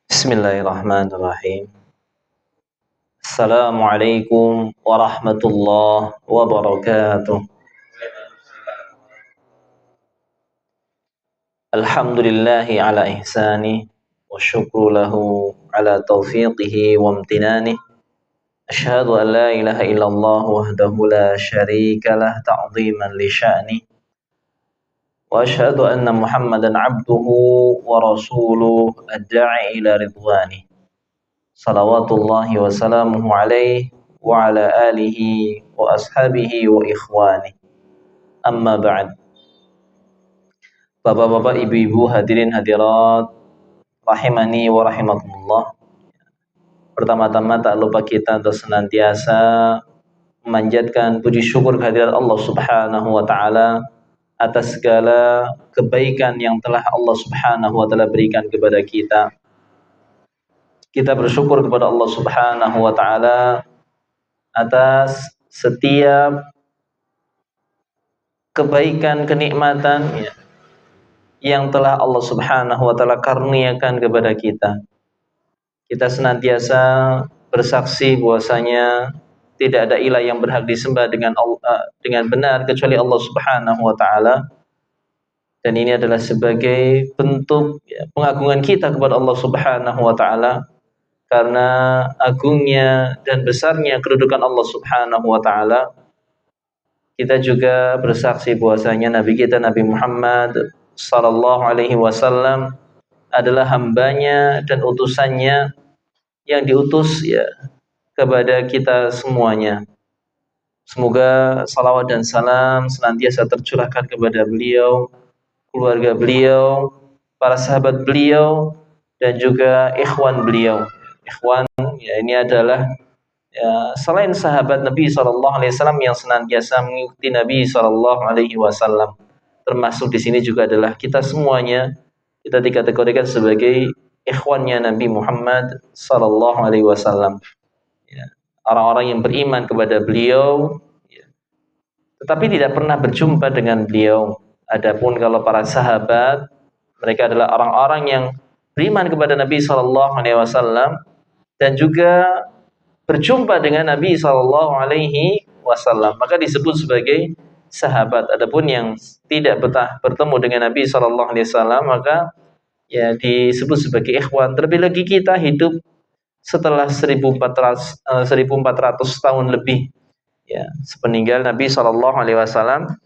Bismillahirrahmanirrahim. Assalamualaikum warahmatullahi wabarakatuh. Alhamdulillahi ala ihsani wa syukru lahu ala taufiqihi wa amtinani. Asyhadu an la ilaha illallah wahdahu la syarika lah ta'ziman li sya'ni. Wa asyhadu anna Muhammadan abduhu wa rasuluh ad-da'i ila ridwani. Salawatullahi wa salamuhu alaihi wa ala alihi wa ashabihi wa ikhwani. Amma ba'd. Bapak-bapak, ibu-ibu, hadirin hadirat rahimani wa rahimakumullah. Pertama-tama tak lupa kita untuk senantiasa memanjatkan puji syukur kehadirat Allah Subhanahu wa taala atas segala kebaikan yang telah Allah Subhanahu wa taala berikan kepada kita. Kita bersyukur kepada Allah Subhanahu wa taala atas setiap kebaikan, kenikmatan yang telah Allah Subhanahu wa taala karuniakan kepada kita. Kita senantiasa bersaksi bahwasanya tidak ada ilah yang berhak disembah dengan benar kecuali Allah Subhanahu wa taala. Dan ini adalah sebagai bentuk pengagungan kita kepada Allah Subhanahu wa taala, karena agungnya dan besarnya kedudukan Allah Subhanahu wa taala. Kita juga bersaksi bahwasanya Nabi kita Nabi Muhammad sallallahu alaihi wasallam adalah hambanya dan utusannya yang diutus kepada kita semuanya. Semoga salawat dan salam senantiasa tercurahkan kepada beliau, keluarga beliau, para sahabat beliau, dan juga ikhwan beliau. Ikhwan ini adalah selain sahabat Nabi SAW yang senantiasa mengikuti Nabi SAW. Termasuk di sini juga adalah kita semuanya, kita dikategorikan sebagai ikhwannya Nabi Muhammad SAW. Orang-orang yang beriman kepada beliau, tetapi tidak pernah berjumpa dengan beliau. Adapun kalau para sahabat, mereka adalah orang-orang yang beriman kepada Nabi SAW dan juga berjumpa dengan Nabi SAW, maka disebut sebagai sahabat. Adapun yang tidak bertemu dengan Nabi SAW, maka disebut sebagai ikhwan. Terlebih lagi kita hidup setelah 1400 tahun lebih sepeninggal Nabi SAW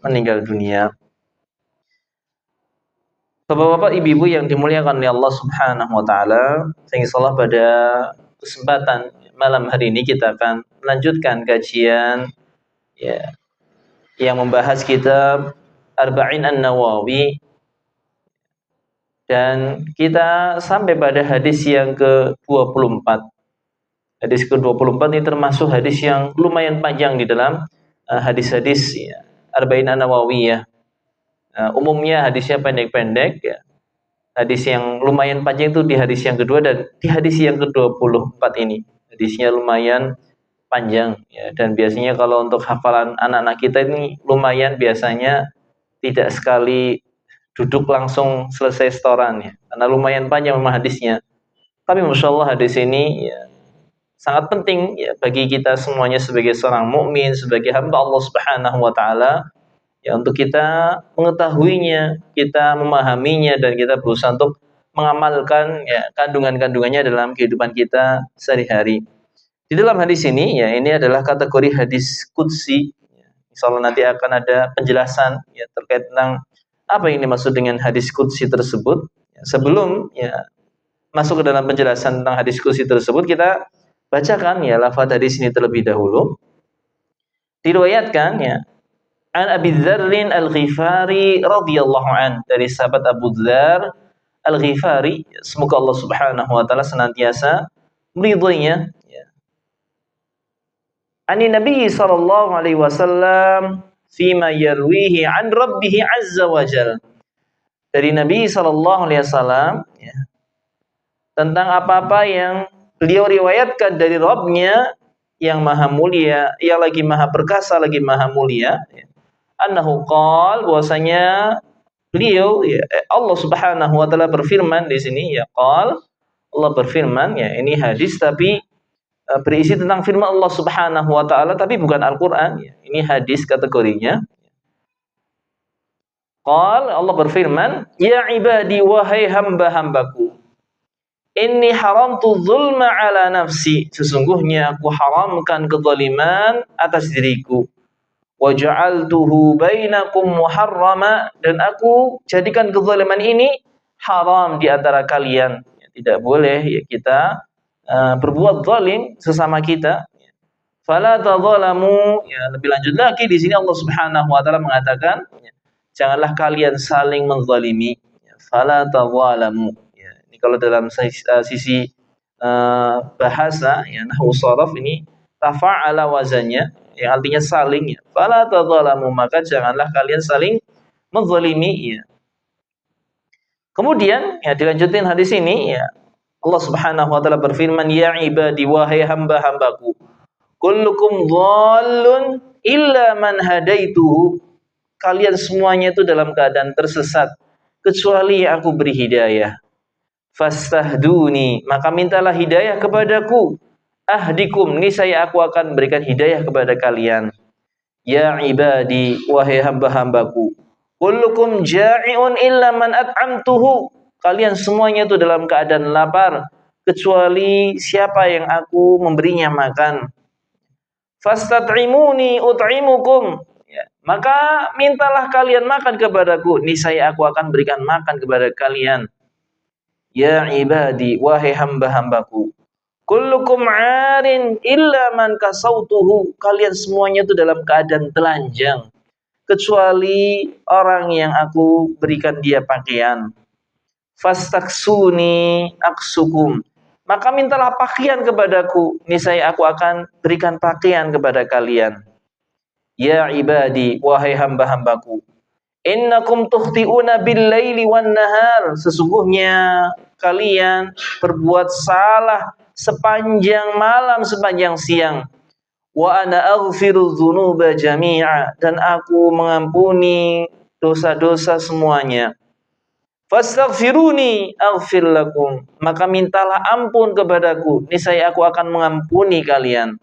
meninggal dunia. Bapak-bapak, ibu-ibu yang dimuliakan oleh Allah Subhanahu wa taala, insyaallah pada kesempatan malam hari ini kita akan melanjutkan kajian yang membahas kitab Arba'in An-Nawawi, dan kita sampai pada hadis yang ke-24. Hadis ke-24 ini termasuk hadis yang lumayan panjang di dalam hadis-hadis Arba'in An-Nawawiyah. Umumnya hadisnya pendek-pendek. Hadis yang lumayan panjang itu di hadis yang kedua dan di hadis yang ke-24 ini. Hadisnya lumayan panjang dan biasanya kalau untuk hafalan anak-anak kita ini lumayan biasanya tidak sekali duduk langsung selesai setoran karena lumayan panjang memang hadisnya. Tapi Masya Allah hadis ini sangat penting bagi kita semuanya sebagai seorang mukmin, sebagai hamba Allah Subhanahu wa taala, untuk kita mengetahuinya, kita memahaminya, dan kita berusaha untuk mengamalkan kandungan-kandungannya dalam kehidupan kita sehari-hari. Di dalam hadis ini ini adalah kategori hadis qudsi. Insyaallah nanti akan ada penjelasan terkait tentang apa yang dimaksud dengan hadis qudsi tersebut. Sebelum masuk ke dalam penjelasan tentang hadis qudsi tersebut, kita bacakan lafaz hadis ini terlebih dahulu. Diriwayatkan an Abi Dzarrin Al-Ghifari radhiyallahu an, dari sahabat Abu Dzar Al-Ghifari, semoga Allah Subhanahu wa taala senantiasa meridhoinya. Ani Nabi sallallahu alaihi wasallam fima yarwihi an rabbih azza wa jalla, dari Nabi sallallahu alaihi wasallam tentang apa-apa yang beliau riwayatkan dari Rabb-Nya yang maha mulia, yang lagi maha perkasa, lagi maha mulia. Annahu qala, bahwasanya beliau ya, Allah Subhanahu wa taala berfirman di sini ya, Allah berfirman ya, ini hadis tapi berisi tentang firman Allah Subhanahu wa taala tapi bukan Al-Qur'an ya. Ini hadis kategorinya. Allah berfirman, "Ya ibadi wahai hamba-hambaku, inni haramtu dzulma ala nafsi." Sesungguhnya aku haramkan kezaliman atas diriku. Wa ja'altuhu bainakum muharrama, dan aku jadikan kezaliman ini haram di antara kalian. Tidak boleh ya kita berbuat zalim sesama kita. Fala tadzalamu, ya lebih lanjut lagi di sini Allah Subhanahu wa taala mengatakan, janganlah kalian saling menzalimi. Fala tadzalamu. Ya, ini kalau dalam sisi bahasa ya nahwu sharaf ini tafa'ala wazannya yang artinya saling ya. Fala tadzalamu, maka janganlah kalian saling menzalimi ya. Kemudian ya dilanjutin hadis ini ya. Allah Subhanahu wa taala berfirman, "Ya ibadi wahai hamba-hambaku, kullukum dhallun illa man hadaituhu." Kalian semuanya itu dalam keadaan tersesat kecuali yang aku beri hidayah. Fastahduni, maka mintalah hidayah kepadaku. Ahdikum, niscaya aku akan berikan hidayah kepada kalian. Ya ibadi wahai hamba-hambaku, kullukum ja'iun illa man at'amtuhu. Kalian semuanya itu dalam keadaan lapar kecuali siapa yang aku memberinya makan. Fastat'imuni ut'imukum. Ya, maka mintalah kalian makan kepadaku, niscaya aku akan berikan makan kepada kalian. Ya ibadi wahai hamba-hambaku, kullukum 'arin illa man kasautuhu. Kalian semuanya itu dalam keadaan telanjang kecuali orang yang aku berikan dia pakaian. Fastaksuni aksukum, maka mintalah pakaian kepadaku, niscaya aku akan berikan pakaian kepada kalian. Ya ibadi wahai hamba-hambaku, innakum tukhti'una bil-laili wan-nahar. Sesungguhnya kalian berbuat salah sepanjang malam sepanjang siang. Wa ana aghfiru dzunuba jami'a, dan aku mengampuni dosa-dosa semuanya. Fastaghfiruni aghfir lakum, maka mintalah ampun kepadaku, niscaya aku akan mengampuni kalian.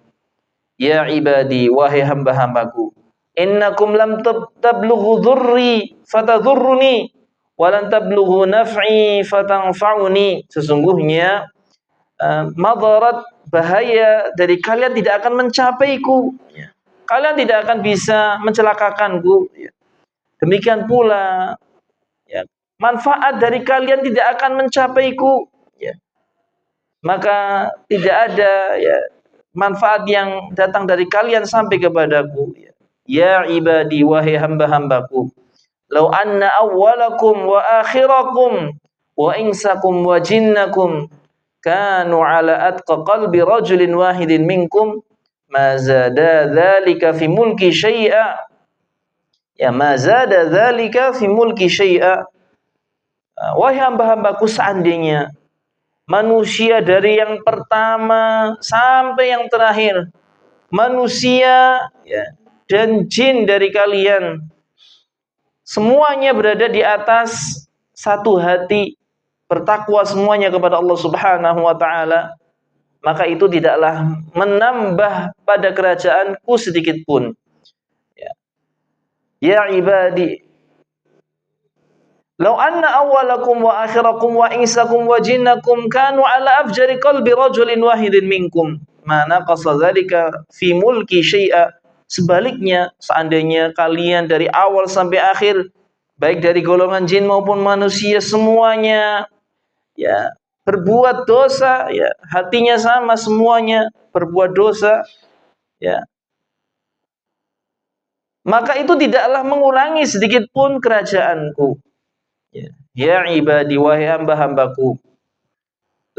Ya ibadi wahai hamba-hambaku, innakum lam tablughu dhurri fatadhurruni wa lan tablughu naf'i fatanfa'uni. Sesungguhnya madarat, bahaya dari kalian tidak akan mencapaiku. Kalian tidak akan bisa mencelakakanku. Demikian pula ya, manfaat dari kalian tidak akan mencapaiku. Ya. Maka tidak ada ya manfaat yang datang dari kalian sampai kepadaku. Ya ibadi wahai hamba-hambaku, law anna awwalakum wa akhirakum wa insakum wa jinnakum kanu ala atqa qalbi rajulin wahidin minkum ma zada dzalika fi mulki syai'a. Ya ma zada dzalika fi mulki syai'a. Wahai hamba-hambaku, seandainya manusia dari yang pertama sampai yang terakhir, manusia ya, dan jin dari kalian, semuanya berada di atas satu hati, bertakwa semuanya kepada Allah Subhanahu wa taala, maka itu tidaklah menambah pada kerajaanku sedikit pun. Ya ibadi, law anna awwalakum wa akhirakum wa insakum wa jinnakum kanu ala afjari qalbi rajulin wahidin minkum ma naqasa dzalika fi mulki syai'a. Sebaliknya, seandainya kalian dari awal sampai akhir, baik dari golongan jin maupun manusia, semuanya ya berbuat dosa, ya hatinya sama, semuanya berbuat dosa, ya maka itu tidaklah mengurangi sedikit pun kerajaanku. Ya ibadi wahai hamba-hambaku,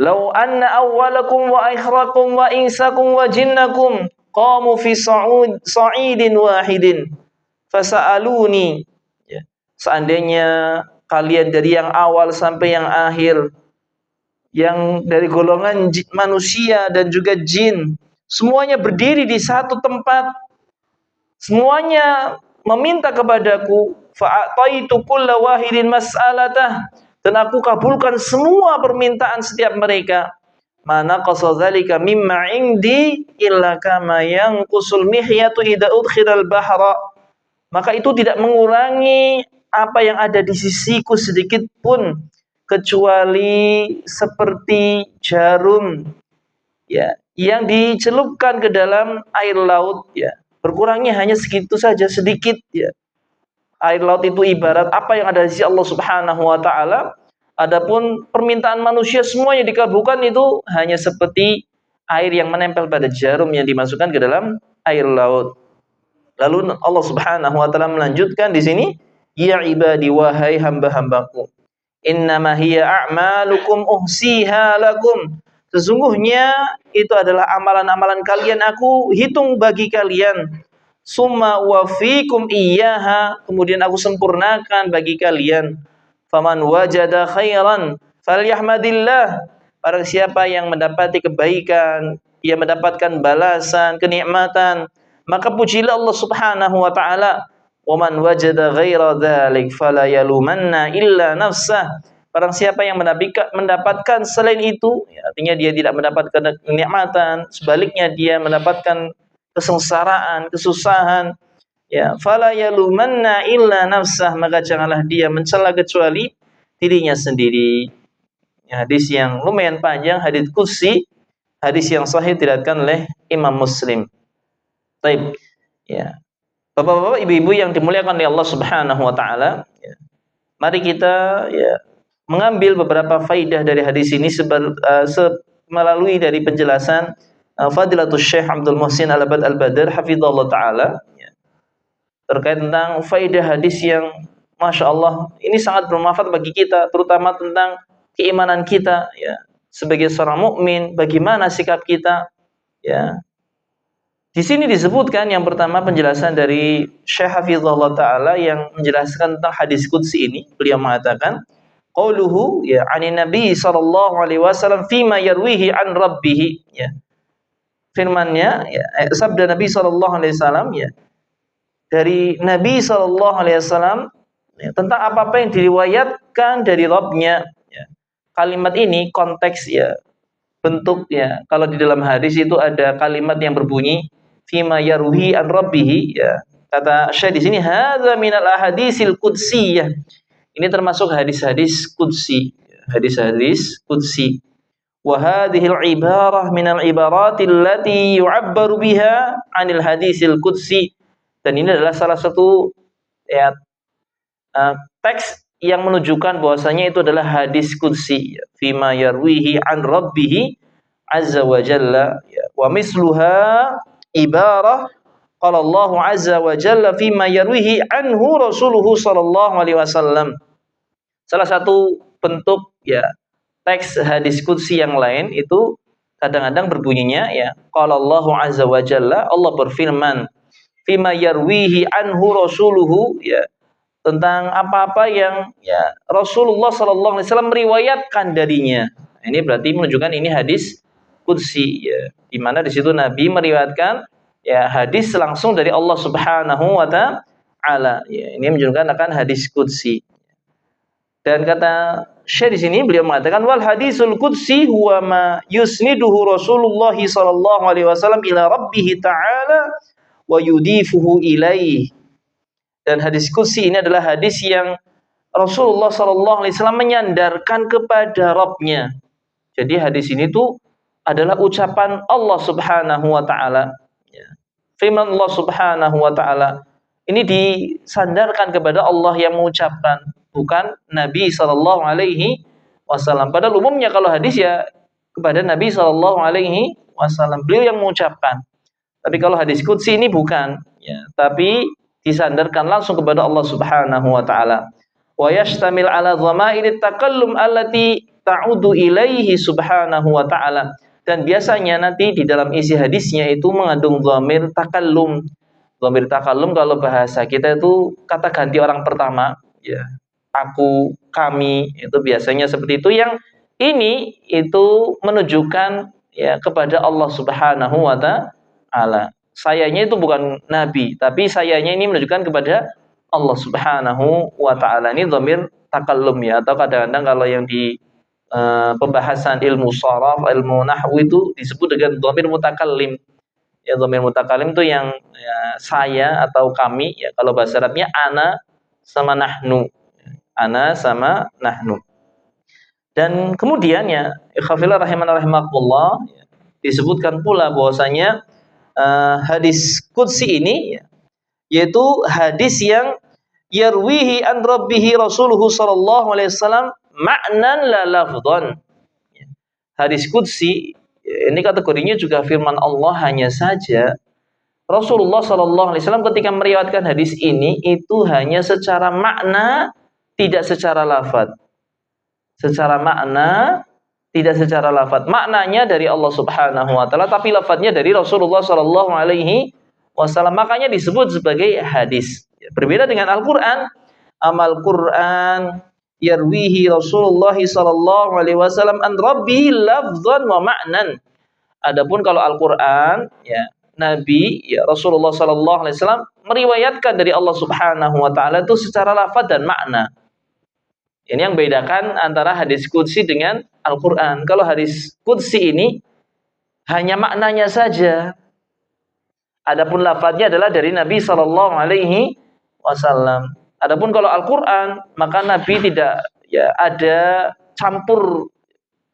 law anna awwalakum wa akhirakum wa insakum wa jinnakum qamu fi sa'idin wahidin fasa'aluni. Seandainya kalian dari yang awal sampai yang akhir, yang dari golongan manusia dan juga jin, semuanya berdiri di satu tempat, semuanya meminta kepadaku, fa'ataitu kulla wahidin mas'alatah, dan aku kabulkan semua permintaan setiap mereka. Mana qasa dzalika mimma indi illa kama yanqusul mihyatu idza udkhilal bahra. Maka itu tidak mengurangi apa yang ada di sisiku sedikit pun, kecuali seperti jarum ya yang dicelupkan ke dalam air laut ya. Berkurangnya hanya segitu saja, sedikit ya. Air laut itu ibarat apa yang ada di sisi Allah Subhanahu wa taala. Adapun permintaan manusia semuanya dikabulkan itu hanya seperti air yang menempel pada jarum yang dimasukkan ke dalam air laut. Lalu Allah Subhanahu wa taala melanjutkan di sini, ya ibadi wahai hamba-hambaku, innama hiya a'malukum uhsiha lakum. Sesungguhnya itu adalah amalan-amalan kalian, aku hitung bagi kalian. Summa wafikum iyyaha, kemudian aku sempurnakan bagi kalian. Faman wajada khairan falyahmadillah. Barang siapa yang mendapati kebaikan, ia mendapatkan balasan, kenikmatan, maka pujilah Allah Subhanahu wa taala. Wa man wajada ghaira dzalik fala yalumanna illa nafsah. Barang siapa yang mendapatkan selain itu, ya, artinya dia tidak mendapatkan kenikmatan, sebaliknya dia mendapatkan kesengsaraan, kesusahan, ya, fala yalumanna illa nafsah, maka janganlah dia mencela kecuali dirinya sendiri. Ya, hadis yang lumayan panjang, hadis qudsi, hadis yang sahih diriwayatkan oleh Imam Muslim. Baik, ya. Bapak-bapak, ibu-ibu yang dimuliakan oleh Allah Subhanahu wa taala, ya. Mari kita ya mengambil beberapa faidah dari hadis ini melalui dari penjelasan Fadilatul Syekh Abdul Muhsin Al-Abad Al-Badr hafizallahu taala ya, terkait tentang faidah hadis yang Masya Allah ini sangat bermanfaat bagi kita, terutama tentang keimanan kita ya, sebagai seorang mukmin, bagaimana sikap kita ya. Di sini disebutkan yang pertama penjelasan dari Syekh hafizallahu taala yang menjelaskan tentang hadis qudsi ini. Beliau mengatakan qauluhu ya anin nabi sallallahu alaihi wasallam fima yarwihi an rabbih ya. Firman-Nya ya, sabda Nabi sallallahu alaihi wasallam ya, dari Nabi sallallahu alaihi wasallam ya, tentang apa-apa yang diriwayatkan dari Rabb-Nya ya. Kalimat ini konteks ya, bentuk ya. Kalau di dalam hadis itu ada kalimat yang berbunyi fima yarwihi an rabbih ya. Kata Syekh di sini hadza minal ahadisil qudsiyah. Ini termasuk hadis-hadis qudsi, hadis-hadis qudsi. Wa hadhil ibarah minal ibaratil lati yu'abbaru biha 'anil hadisil qudsi. Dan ini adalah salah satu ya, teks yang menunjukkan bahwasanya itu adalah hadis qudsi. Fima yarwihi an rabbih azza wa jalla ya. Wa misluha ibarah qala Allah azza wa jalla fima yarwihi anhu rasuluhu sallallahu alaihi wasallam. Salah satu bentuk ya teks hadis qudsi yang lain itu kadang-kadang berbunyinya ya qala Allah azza wa jalla, Allah berfirman fima yarwihi anhu rasuluhu ya, tentang apa-apa yang ya Rasulullah sallallahu alaihi wasallam meriwayatkan darinya. Ini berarti menunjukkan ini hadis qudsi ya, di mana di situ Nabi meriwayatkan ya hadis langsung dari Allah Subhanahu wa taala. Ya, ini menunjukkan akan hadis qudsi. Dan kata Syekh di sini beliau mengatakan wal hadisul qudsi huwa ma yusniduhu Rasulullah sallallahu alaihi wasallam ila rabbih ta'ala wa yudifuhu ilaihi. Dan hadis qudsi ini adalah hadis yang Rasulullah sallallahu alaihi wasallam menyandarkan kepada Rabb-Nya. Jadi hadis ini tuh adalah ucapan Allah Subhanahu wa taala ya. Firman Allah Subhanahu wa taala ini disandarkan kepada Allah yang mengucapkan, bukan Nabi sallallahu alaihi wasallam. Padahal umumnya kalau hadis ya kepada Nabi sallallahu alaihi wasallam, beliau yang mengucapkan. Tapi kalau hadis qudsi ini bukan ya, tapi disandarkan langsung kepada Allah Subhanahu wa taala. Wa yashtamil ala dhama'ir at-takallum allati ta'udu ilaihi subhanahu wa ta'ala. Dan biasanya nanti di dalam isi hadisnya itu mengandung dhamir takallum. Dhamir takallum kalau bahasa kita itu kata ganti orang pertama ya. Aku, kami, itu biasanya seperti itu. Yang ini itu menunjukkan ya kepada Allah Subhanahu wa taala. Sayanya itu bukan nabi, tapi sayanya ini menunjukkan kepada Allah Subhanahu wa taala. Ini dhamir takallum ya, atau kadang-kadang kalau yang di pembahasan ilmu sharaf, ilmu nahwu itu disebut dengan dhamir mutakallim. Ya, dhamir mutakallim itu yang ya, saya atau kami ya, kalau bahasa Arabnya ana sama nahnu. Ana sama nahnu. Dan kemudian ya, ikhwafillah rahimana rahimakumullah, disebutkan pula bahwasanya hadis qudsi ini ya, yaitu hadis yang yarwihi an rabbihi rasuluhu sallallahu alaihi wasallam ma'nan la lafdhan. Hadis qudsi ini kategorinya juga firman Allah, hanya saja Rasulullah sallallahu alaihi wasallam ketika meriwayatkan hadis ini itu hanya secara makna, tidak secara lafaz. Secara makna, tidak secara lafaz. Maknanya dari Allah Subhanahu wa taala, tapi lafaznya dari Rasulullah sallallahu alaihi wasallam. Makanya disebut sebagai hadis. Berbeda dengan Al-Qur'an. Amal Qur'an yarwihi Rasulullah sallallahu alaihi wasallam an rabbihi lafdhan wa ma'nan. Adapun kalau Al-Qur'an ya, Nabi ya Rasulullah sallallahu alaihi wasallam meriwayatkan dari Allah Subhanahu wa taala itu secara lafaz dan makna. Ini yang bedakan antara hadis qudsi dengan Al-Qur'an. Kalau hadis qudsi ini hanya maknanya saja. Adapun lafaznya adalah dari Nabi sallallahu alaihi wasallam. Adapun kalau Al-Qur'an, maka Nabi tidak ya ada campur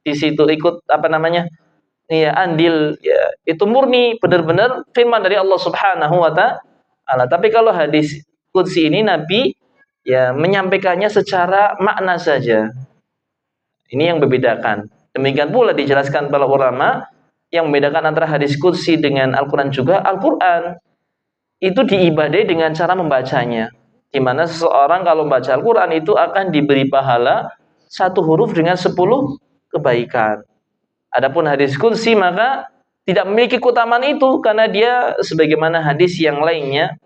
di situ, ikut apa namanya? Ya, andil ya, itu murni benar-benar firman dari Allah Subhanahu wa taala. Tapi kalau hadis qudsi ini Nabi ya menyampaikannya secara makna saja. Ini yang membedakan. Demikian pula dijelaskan para ulama yang membedakan antara hadis qudsi dengan Al-Qur'an juga. Al-Qur'an itu diibadai dengan cara membacanya. Di mana seseorang kalau membaca Al-Qur'an itu akan diberi pahala 1 huruf dengan 10 kebaikan. Adapun hadis qudsi maka tidak memiliki keutamaan itu, karena dia sebagaimana hadis yang lainnya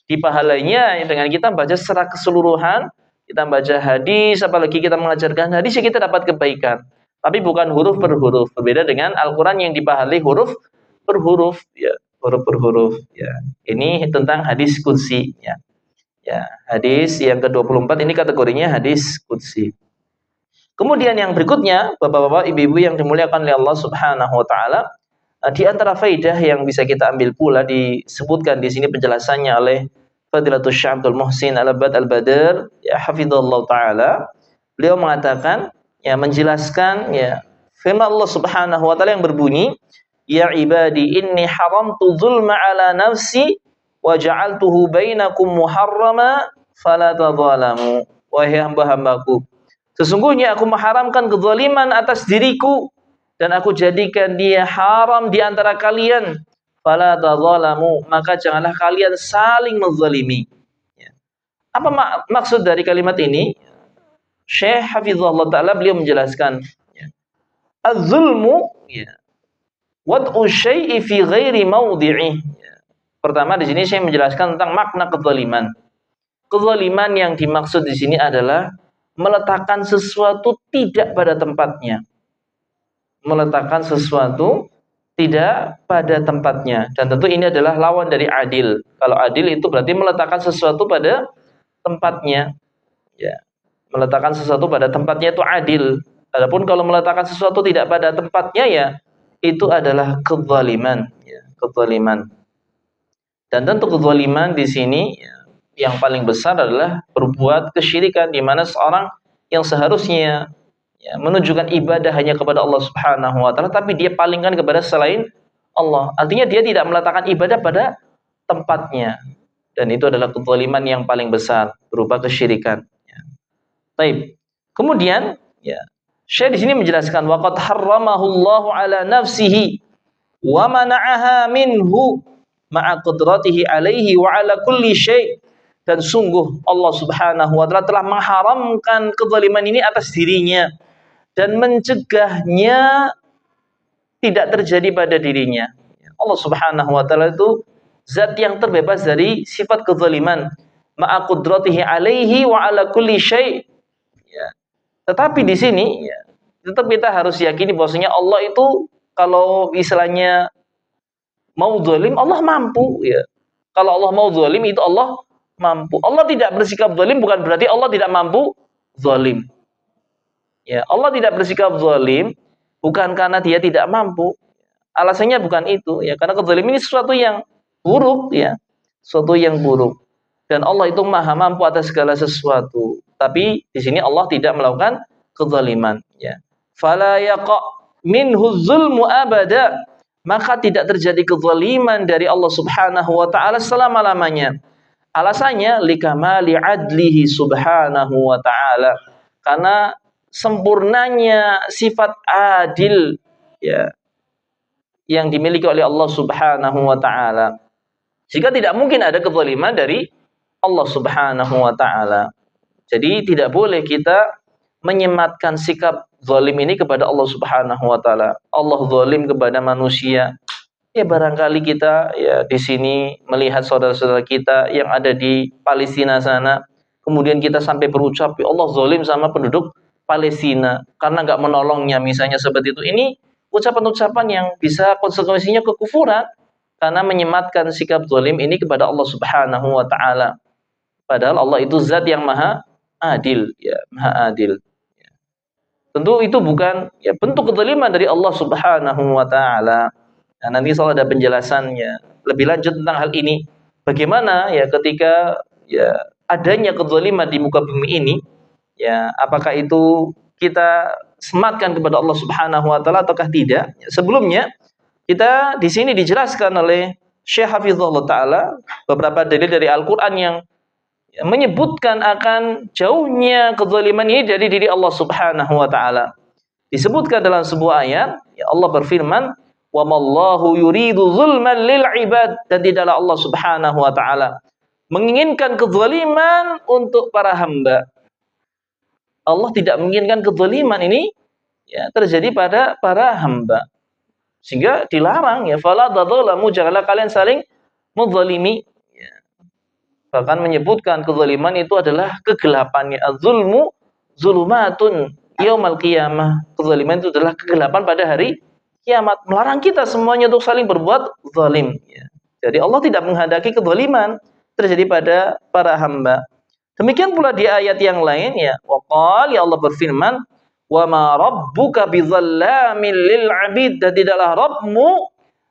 dipahalainya dengan kita baca secara keseluruhan. Kita baca hadis, apalagi kita mengajarkan hadis, ya kita dapat kebaikan. Tapi bukan huruf per huruf. Berbeda dengan Al-Quran yang dipahalai huruf per huruf. Ya, huruf per huruf. Ya. Ini tentang hadis qudsi. Ya. Ya, hadis yang ke-24 ini kategorinya hadis qudsi. Kemudian yang berikutnya, bapak-bapak, ibu-ibu yang dimuliakan oleh Allah Subhanahu wa taala, di antara faidah yang bisa kita ambil pula disebutkan di sini penjelasannya oleh Fadilatul Syekh Abdul Muhsin Al-Abbad Al-Badr ya hafizallahu taala. Beliau mengatakan ya, menjelaskan ya firman Allah Subhanahu wa taala yang berbunyi, ya ibadi inni haramtu dzulma ala nafsi wa ja'altuhu bainakum muharrama fala tadzalamu. Wahai hamba-hambaku, sesungguhnya aku mengharamkan kezaliman atas diriku dan aku jadikan dia haram di antara kalian. Fala tadzalamu, maka janganlah kalian saling menzalimi. Ya. Apa maksud dari kalimat ini? Syekh Hafizahullah Ta'ala beliau menjelaskan. Ya. Az-zulmu ya, wad'u syai'i fi ghairi mawdi'i. Ya. Pertama di sini saya menjelaskan tentang makna kezaliman. Kezaliman yang dimaksud di sini adalah meletakkan sesuatu tidak pada tempatnya. Meletakkan sesuatu tidak pada tempatnya. Dan tentu ini adalah lawan dari adil. Kalau adil itu berarti meletakkan sesuatu pada tempatnya. Ya. Meletakkan sesuatu pada tempatnya itu adil. Adapun kalau meletakkan sesuatu tidak pada tempatnya ya itu adalah kezaliman. Ya, kezaliman. Dan tentu kezaliman di sini ya, yang paling besar adalah berbuat kesyirikan, di mana seorang yang seharusnya ya, menunjukkan ibadah hanya kepada Allah Subhanahu wa taala, tapi dia palingkan kepada selain Allah. Artinya dia tidak meletakkan ibadah pada tempatnya. Dan itu adalah kezaliman yang paling besar berupa kesyirikan. Ya. Baik. Kemudian ya, Syekh di sini menjelaskan waqad harramahu Allahu ala nafsihi wa mana'aha minhu ma'a qudratihi alaihi wa ala kulli syai'. Dan sungguh Allah Subhanahu wa taala telah mengharamkan kezaliman ini atas dirinya dan mencegahnya tidak terjadi pada dirinya. Allah Subhanahu wa taala itu zat yang terbebas dari sifat kezaliman. Ma'a qudratihi alaihi wa ala kulli syai'. Ya. Tetapi di sini ya, tetap kita harus yakini bahwasanya Allah itu kalau istilahnya mau zalim, Allah mampu ya. Kalau Allah mau zalim itu Allah mampu. Allah tidak bersikap zalim bukan berarti Allah tidak mampu zalim. Ya, Allah tidak bersikap zalim bukan karena dia tidak mampu. Alasannya bukan itu, ya, karena kezaliman ini sesuatu yang buruk, ya, sesuatu yang buruk. Dan Allah itu maha mampu atas segala sesuatu. Tapi di sini Allah tidak melakukan kezaliman, ya. Fala yaqa minhu zulmu abada, maka tidak terjadi kezaliman dari Allah Subhanahu wa taala selama-lamanya. Alasannya likamali adlihi subhanahu wa taala. Karena sempurnanya sifat adil, ya, yang dimiliki oleh Allah Subhanahu wa taala. Jika tidak mungkin ada kezaliman dari Allah Subhanahu wa taala. Jadi tidak boleh kita menyematkan sikap zalim ini kepada Allah Subhanahu wa taala. Allah zalim kepada manusia. Ya barangkali kita ya di sini melihat saudara-saudara kita yang ada di Palestina sana, kemudian kita sampai berucap, ya Allah zalim sama penduduk Palestina karena nggak menolongnya, misalnya seperti itu. Ini ucapan-ucapan yang bisa konsekuensinya kekufuran karena menyematkan sikap zalim ini kepada Allah Subhanahu wa taala. Padahal Allah itu zat yang maha adil, ya, maha adil. Ya. Tentu itu bukan ya bentuk kezaliman dari Allah Subhanahu wa taala. Nah, nanti soal ada penjelasannya lebih lanjut tentang hal ini. Bagaimana ya ketika ya adanya kezaliman di muka bumi ini, ya apakah itu kita sematkan kepada Allah Subhanahu wa taala ataukah tidak? Sebelumnya kita di sini dijelaskan oleh Syekh Hafizahullah taala beberapa dalil dari Al-Qur'an yang menyebutkan akan jauhnya kezaliman ini dari diri Allah Subhanahu wa taala. Disebutkan dalam sebuah ayat, ya Allah berfirman, "Wa mallahu yuridu zulman lil ibad," dan tidaklah Allah Subhanahu wa taala menginginkan kezaliman untuk para hamba. Allah tidak menginginkan kezaliman ini ya terjadi pada para hamba. Sehingga dilarang, ya fala tadzalamu, janganlah kalian saling menzalimi. Ya. Bahkan menyebutkan kezaliman itu adalah kegelapannya. Az-zulmu zulumatun yaumal qiyamah. Kezaliman itu adalah kegelapan pada hari kiamat. Melarang kita semuanya untuk saling berbuat zalim. Ya. Jadi Allah tidak menghendaki kezaliman terjadi pada para hamba. Demikian pula di ayat yang lain, ya waqal, ya Allah berfirman, wa ma rabbuka bizallamin lil abid, dan tidaklah Rabbmu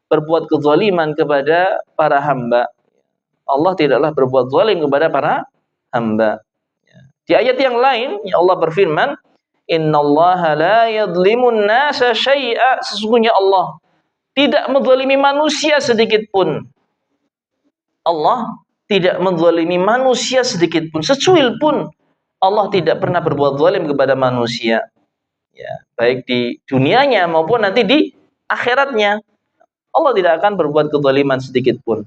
berbuat kezaliman kepada para hamba. Allah tidaklah berbuat zalim kepada para hamba. Di ayat yang lain, ya Allah berfirman, innallaha la yadhlimun nasa syai'a, sesungguhnya Allah tidak menzalimi manusia sedikit pun. Allah tidak menzalimi manusia sedikit pun, secuil pun Allah tidak pernah berbuat zalim kepada manusia. Ya, baik di dunianya maupun nanti di akhiratnya. Allah tidak akan berbuat kezaliman sedikit pun.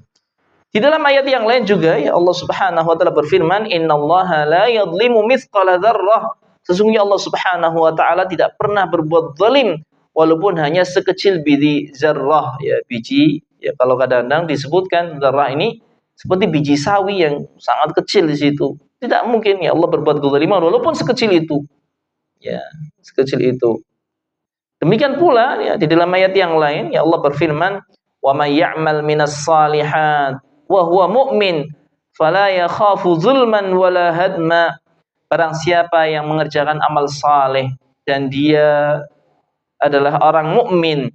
Di dalam ayat yang lain juga, ya Allah Subhanahu wa taala berfirman, innallaha la yadhlimu mithqala dzarrah. Sesungguhnya Allah Subhanahu wa taala tidak pernah berbuat zalim walaupun hanya sekecil biji zarrah, ya biji, ya kalau kadang-kadang disebutkan zarrah ini seperti biji sawi yang sangat kecil di situ. Tidak mungkin ya Allah berbuat kezaliman walaupun sekecil itu. Ya, sekecil itu. Demikian pula ya di dalam ayat yang lain, ya Allah berfirman, "Wa may ya'mal minas shalihat wa huwa mu'min fala yakhafu zulman wala hadma." Barang siapa yang mengerjakan amal saleh dan dia adalah orang mukmin,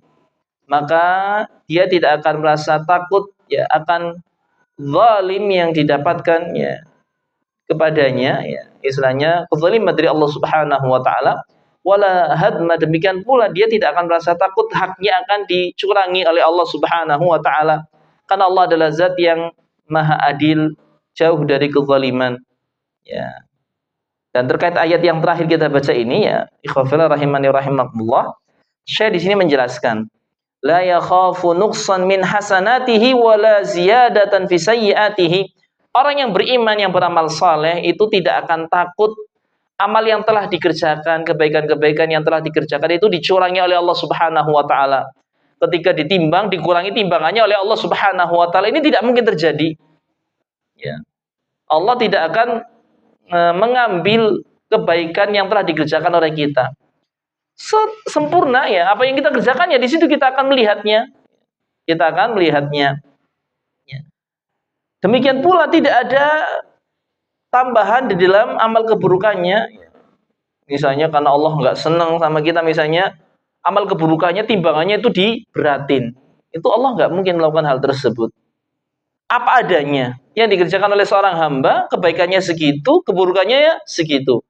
maka dia tidak akan merasa takut ya akan zalim yang didapatkan ya kepadanya, ya istilahnya kezaliman dari Allah Subhanahu wa taala, wala hadma, demikian pula dia tidak akan merasa takut haknya akan dicurangi oleh Allah Subhanahu wa taala, karena Allah adalah zat yang maha adil, jauh dari kezaliman. Ya. Dan terkait ayat yang terakhir kita baca ini, ya ikhwafillah rahimani rahimakumullah, Syekh di sini menjelaskan, la yakhafu nuqsan min hasanatihi wala ziyadatan fi sayyiatihi. Orang yang beriman, yang beramal saleh itu tidak akan takut amal yang telah dikerjakan, kebaikan-kebaikan yang telah dikerjakan itu dicurangi oleh Allah Subhanahu wa taala. Ketika ditimbang, dikurangi timbangannya oleh Allah Subhanahu wa taala, ini tidak mungkin terjadi. Ya. Allah tidak akan mengambil kebaikan yang telah dikerjakan oleh kita. Sempurna ya, apa yang kita kerjakan ya di situ kita akan melihatnya. Kita akan melihatnya. Ya. Demikian pula tidak ada tambahan di dalam amal keburukannya. Misalnya karena Allah nggak senang sama kita, misalnya amal keburukannya timbangannya itu diberatin. Itu Allah nggak mungkin melakukan hal tersebut. Apa adanya yang dikerjakan oleh seorang hamba, kebaikannya segitu, keburukannya ya segitu.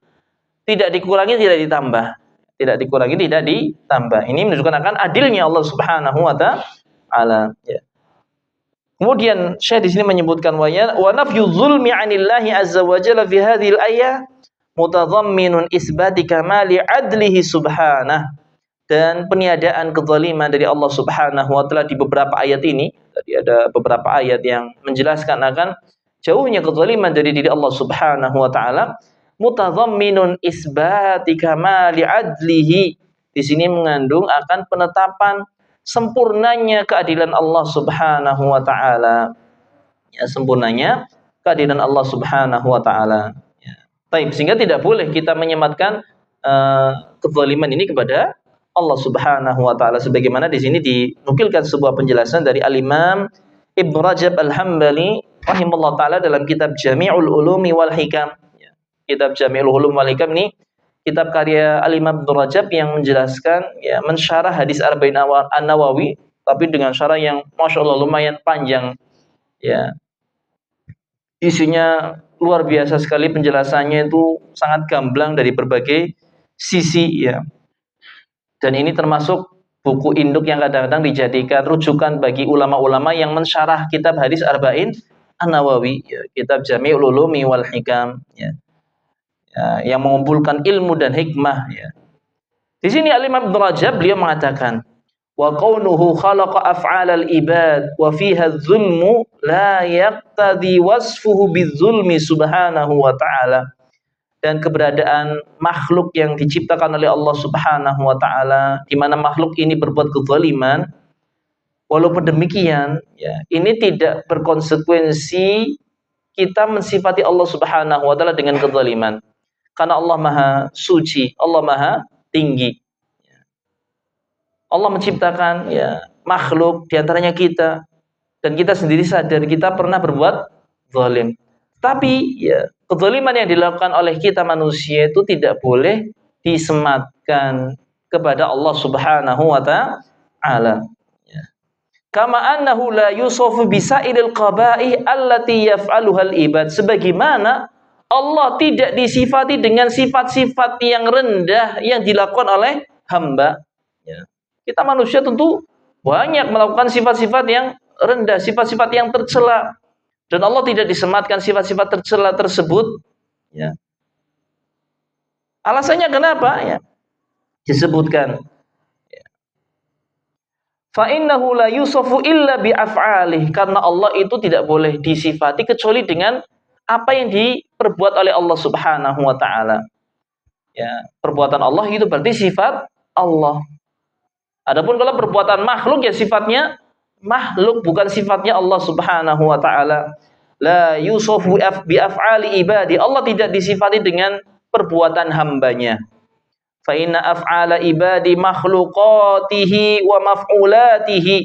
Tidak dikurangi, tidak ditambah. Tidak dikurangi, tidak ditambah. Ini menunjukkan akan adilnya Allah Subhanahu wa taala. Ya. Kemudian Syekh di sini menyebutkan wa nafyu dzulmi 'anillahi azza wa jalla fi hadhil ayah mutadhamminun isbati kamali 'adlihi subhanahu. Dan peniadaan kezaliman dari Allah Subhanahu wa taala di beberapa ayat ini, tadi ada beberapa ayat yang menjelaskan akan jauhnya kezaliman dari diri Allah Subhanahu wa taala, mutadhamminun isbati kamali 'adlihi. Di sini mengandung akan penetapan sempurnanya keadilan Allah Subhanahu wa taala. Ya, sempurnanya keadilan Allah Subhanahu wa taala. Ya. Baik, sehingga tidak boleh kita menyematkan kezaliman ini kepada Allah Subhanahu wa taala, sebagaimana di sini dinukilkan sebuah penjelasan dari Al-Imam Ibnu Rajab Al-Hambali rahimahullah taala dalam kitab Jami'ul Ulumi wal Hikam. Ya. Kitab Jami'ul Ulum wal Hikam ini kitab karya Al-Imam Ibnu Rajab yang menjelaskan, ya, mensyarah hadis Arba'in An-Nawawi, tapi dengan syarah yang Masya Allah lumayan panjang. Ya. Isinya luar biasa sekali, penjelasannya itu sangat gamblang dari berbagai sisi, ya. Dan ini termasuk buku induk yang kadang-kadang dijadikan rujukan bagi ulama-ulama yang mensyarah kitab hadis Arba'in An-Nawawi, ya, kitab Jami'ul Ulumi wal Hikam, ya. Ya, yang mengumpulkan ilmu dan hikmah, ya. Di sini Al-Imam Ibnu Rajab beliau mengatakan, wa kaunuhu khalaqa af'alal ibad wa fiha dzulmu la yaqtadi wasfuhu bidzulmi subhanahu wa ta'ala. Dan keberadaan makhluk yang diciptakan oleh Allah Subhanahu wa taala, di mana makhluk ini berbuat kezaliman, walaupun demikian, ya, ini tidak berkonsekuensi kita mensifati Allah Subhanahu wa taala dengan kezaliman. Karena Allah Maha Suci, Allah Maha Tinggi. Allah menciptakan, ya, makhluk, diantaranya kita, dan kita sendiri sadar kita pernah berbuat zalim. Tapi, ya, kezaliman yang dilakukan oleh kita manusia itu tidak boleh disematkan kepada Allah Subhanahu wa taala. Ya. Kama annahu la yusafu bisairil qabaih allati yaf'aluhal ibad. Sebagaimana Allah tidak disifati dengan sifat-sifat yang rendah yang dilakukan oleh hamba. Ya. Kita manusia tentu banyak melakukan sifat-sifat yang rendah, sifat-sifat yang tercela. Dan Allah tidak disematkan sifat-sifat tercela tersebut. Ya. Alasannya kenapa? Ya. Disebutkan. Ya. Fa innahu la yusafu illa bi af'alih. Karena Allah itu tidak boleh disifati kecuali dengan apa yang diperbuat oleh Allah Subhanahu wa taala. Ya, perbuatan Allah itu berarti sifat Allah. Adapun kalau perbuatan makhluk, ya sifatnya makhluk, bukan sifatnya Allah Subhanahu wa taala. La yusafu bi af'ali ibadi. Allah tidak disifati dengan perbuatan hambanya. Fa inna af'ala ibadi makhluqatihi wa maf'ulatihi.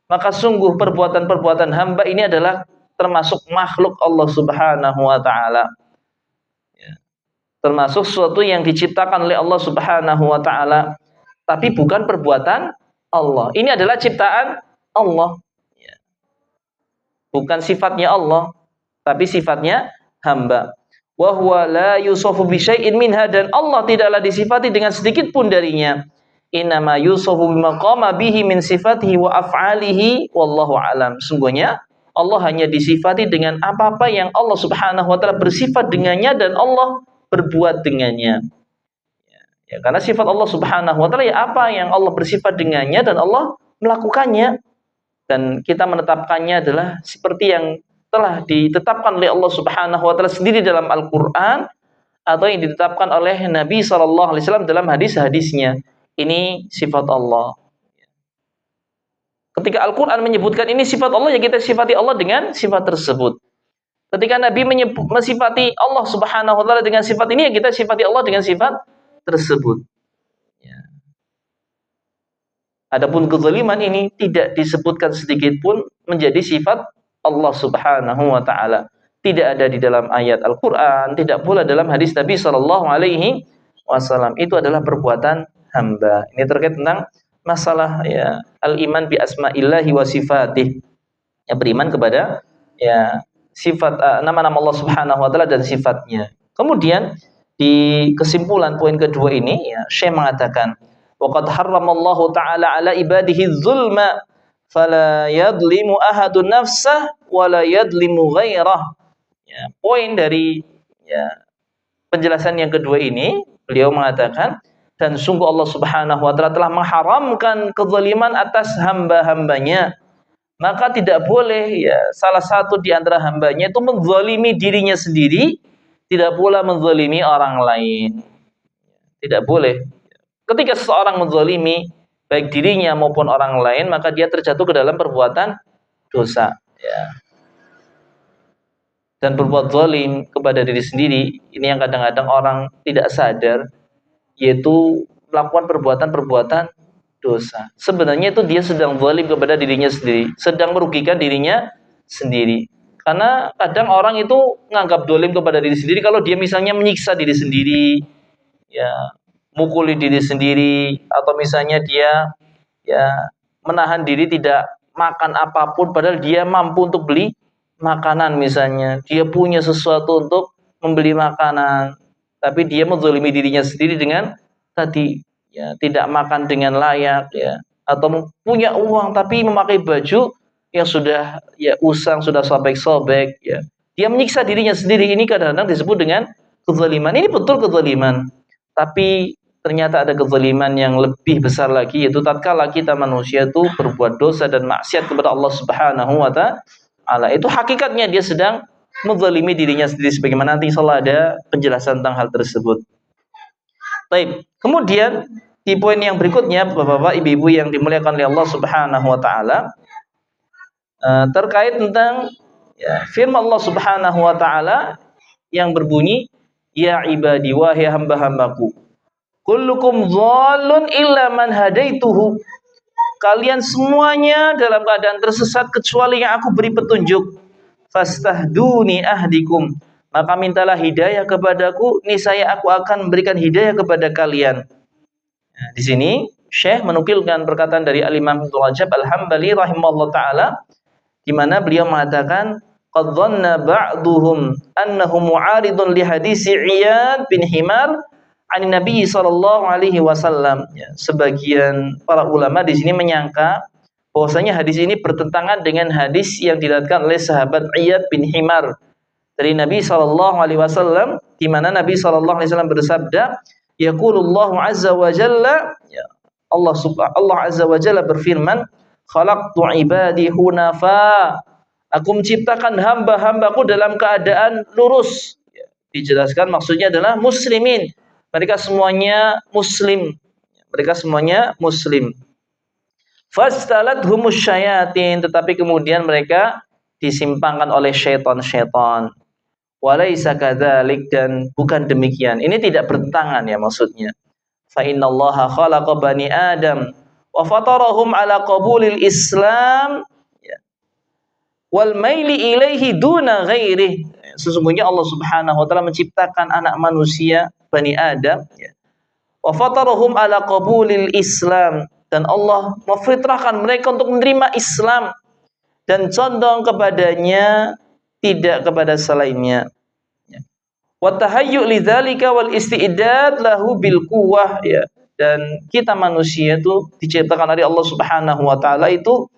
Maka sungguh perbuatan-perbuatan hamba ini adalah termasuk makhluk Allah Subhanahu wa taala. Ya. Termasuk sesuatu yang diciptakan oleh Allah Subhanahu wa taala, tapi bukan perbuatan Allah. Ini adalah ciptaan Allah. Ya. Bukan sifatnya Allah, tapi sifatnya hamba. Wa huwa la yusafu bi syai'in minha. Dan Allah tidaklah disifati dengan sedikit pun darinya. Innama yusafu bima qama bihi min sifatihi wa af'alihi wallahu alam. Sungguhnya Allah hanya disifati dengan apa-apa yang Allah Subhanahu wa taala bersifat dengannya dan Allah berbuat dengannya. Ya, karena sifat Allah Subhanahu wa taala ya apa yang Allah bersifat dengannya dan Allah melakukannya. Dan kita menetapkannya adalah seperti yang telah ditetapkan oleh Allah Subhanahu wa taala sendiri dalam Al-Qur'an, atau yang ditetapkan oleh Nabi sallallahu alaihi wasallam dalam hadis-hadisnya. Ini sifat Allah. Ketika Al-Quran menyebutkan ini sifat Allah, ya kita sifati Allah dengan sifat tersebut. Ketika Nabi mensifati Allah Subhanahu wa taala dengan sifat ini, ya kita sifati Allah dengan sifat tersebut. Ya. Adapun kezaliman ini tidak disebutkan sedikit pun menjadi sifat Allah Subhanahu wa taala. tidak ada di dalam ayat Al-Qur'an, tidak pula dalam hadis Nabi sallallahu alaihi wasallam. Itu adalah perbuatan hamba. Ini terkait tentang masalah ya al-iman bi asma'illahi wa sifatih. Ya, beriman kepada ya sifat nama-nama Allah Subhanahu wa taala dan sifatnya. Kemudian di kesimpulan poin kedua ini ya Syekh mengatakan waqad harramallahu ta'ala ala ibadihi dzulma fala yadlimu ahadun nafsah wala yadlimu ghairah. Ya, poin dari ya penjelasan yang kedua ini beliau mengatakan dan sungguh Allah Subhanahu wa taala telah mengharamkan kezaliman atas hamba-hambanya, maka tidak boleh ya salah satu di antara hambanya itu menzalimi dirinya sendiri, tidak pula menzalimi orang lain. Tidak boleh. Ketika seseorang menzalimi baik dirinya maupun orang lain, maka dia terjatuh ke dalam perbuatan dosa ya. Dan berbuat zalim kepada diri sendiri ini yang kadang-kadang orang tidak sadar, yaitu melakukan perbuatan-perbuatan dosa. Sebenarnya itu dia sedang zalim kepada dirinya sendiri, sedang merugikan dirinya sendiri. Karena kadang orang itu menganggap zalim kepada diri sendiri kalau dia misalnya menyiksa diri sendiri, ya, mukuli diri sendiri, atau misalnya dia ya menahan diri tidak makan apapun padahal dia mampu untuk beli makanan, misalnya dia punya sesuatu untuk membeli makanan, tapi dia menzalimi dirinya sendiri dengan tadi ya tidak makan dengan layak ya, atau punya uang tapi memakai baju yang sudah ya usang, sudah sobek-sobek ya. Dia menyiksa dirinya sendiri, ini kadang-kadang disebut dengan kezaliman. Ini betul kezaliman. Tapi ternyata ada kezaliman yang lebih besar lagi, yaitu tatkala kita manusia itu berbuat dosa dan maksiat kepada Allah Subhanahu wa taala. Itu hakikatnya dia sedang menzalimi dirinya sendiri, sebagaimana nanti insyaallah ada penjelasan tentang hal tersebut. Baik. Kemudian di poin yang berikutnya, Bapak-bapak, Ibu-ibu yang dimuliakan oleh Allah Subhanahu wa taala, terkait tentang ya, firman Allah Subhanahu wa taala yang berbunyi, ya ibadi wahai hamba-hambaku, kullukum dhallun illa man hadaituhu. Kalian semuanya dalam keadaan tersesat kecuali yang aku beri petunjuk. Fastahduni ahdikum. Maka mintalah hidayah kepadaku, niscaya aku akan memberikan hidayah kepada kalian. Nah, di sini Syekh menukilkan perkataan dari Al-Imam Ibnu Rajab Al-Hambali rahimahullah taala, di mana beliau mengatakan qad dhanna ba'duhum annahu mu'aridun li hadisi Iyad bin Himar an Nabi sallallahu alaihi wasallam. Ya, sebagian para ulama di sini menyangka bahwasanya hadis ini bertentangan dengan hadis yang diriwayatkan oleh sahabat Iyad bin Himar dari Nabi sallallahu alaihi wasallam, di mana Nabi sallallahu alaihi wasallam bersabda, yaqulullahu azza wa jalla, ya, Allah azza wa jalla berfirman, khalaqtu ibadi hunafa. Aku menciptakan hamba-hambaku dalam keadaan lurus. Ya, dijelaskan maksudnya adalah muslimin. Mereka semuanya muslim. Mereka semuanya muslim. Fastalathumus syayatin, tetapi kemudian mereka disimpangkan oleh syaitan-syaitan. Walaisa kadzalik, dan bukan demikian. Ini tidak bertentangan ya maksudnya. Fa innallaha khalaqa bani Adam wa fatarahum ala qabulil Islam wal maili ilaihi duna ghairihi. Sesungguhnya Allah Subhanahu wa taala menciptakan anak manusia Bani Adam ya. Wa fatarahum ala qabulil Islam, dan Allah memfitrahkan mereka untuk menerima Islam dan condong kepadanya, tidak kepada selainnya. Wa tahayyu lidzalika wal isti'dad lahu bil quwwah ya. Dan kita manusia itu diciptakan oleh Allah Subhanahu wa taala itu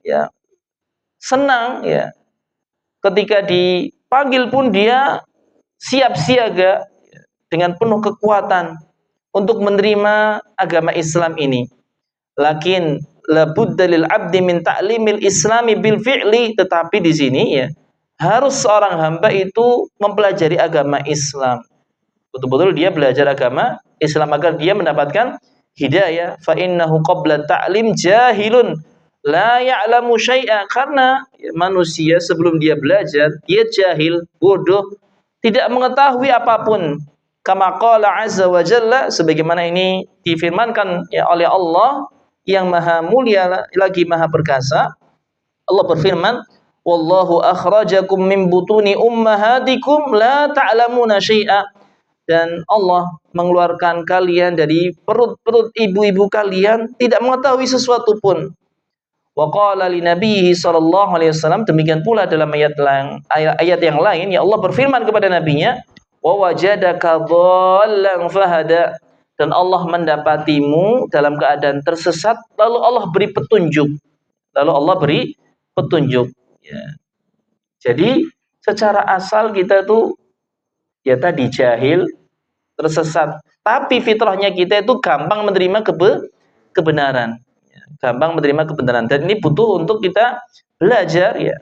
ya senang ya. Ketika dipanggil pun dia siap siaga dengan penuh kekuatan untuk menerima agama Islam ini. Lakin labudda lil abdi min ta'limil islami bil fi'li, tetapi di sini ya harus seorang hamba itu mempelajari agama Islam. Betul-betul dia belajar agama Islam agar dia mendapatkan hidayah. Fa innahu qabla ta'lim jahilun la ya'lamu syai'a, karena manusia sebelum dia belajar dia jahil, bodoh, tidak mengetahui apapun. Kama qala azza wa jalla, sebagaimana ini difirmankan ya oleh Allah yang maha mulia lagi maha perkasa. Allah berfirman, wallahu akhrajakum min butuni ummahatikum la ta'lamuna syai'a, dan Allah mengeluarkan kalian dari perut-perut ibu-ibu kalian tidak mengetahui sesuatu pun. Wa qala li nabiyhi sallallahu alaihi wasallam, demikian pula dalam ayat yang lain ya Allah berfirman kepada nabinya, wa wajadaka dhallan fahada, dan Allah mendapatimu dalam keadaan tersesat lalu Allah beri petunjuk. Ya. Jadi secara asal kita tuh ya tadi jahil, tersesat, tapi fitrahnya kita itu gampang menerima kebenaran. Gampang menerima kebenaran, dan ini butuh untuk kita belajar ya.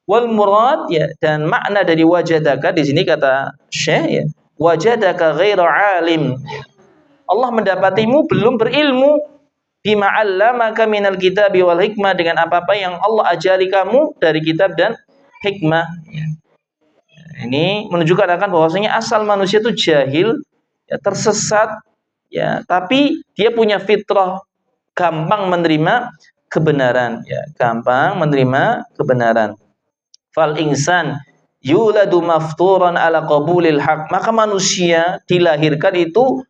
Wal murad ya, dan makna dari wajadaka di sini kata Syekh ya, wajadaka ghaira alim. Allah mendapatimu belum berilmu, bima 'allamaka minal kitabi wal hikmah, dengan apa-apa yang Allah ajari kamu dari kitab dan hikmah. Ini menunjukkan akan bahwasanya asal manusia itu jahil, ya, tersesat, ya, tapi dia punya fitrah, gampang menerima kebenaran, ya, gampang menerima kebenaran. Fal insan yuladu mafturan ala qabulil haq, maka manusia dilahirkan itu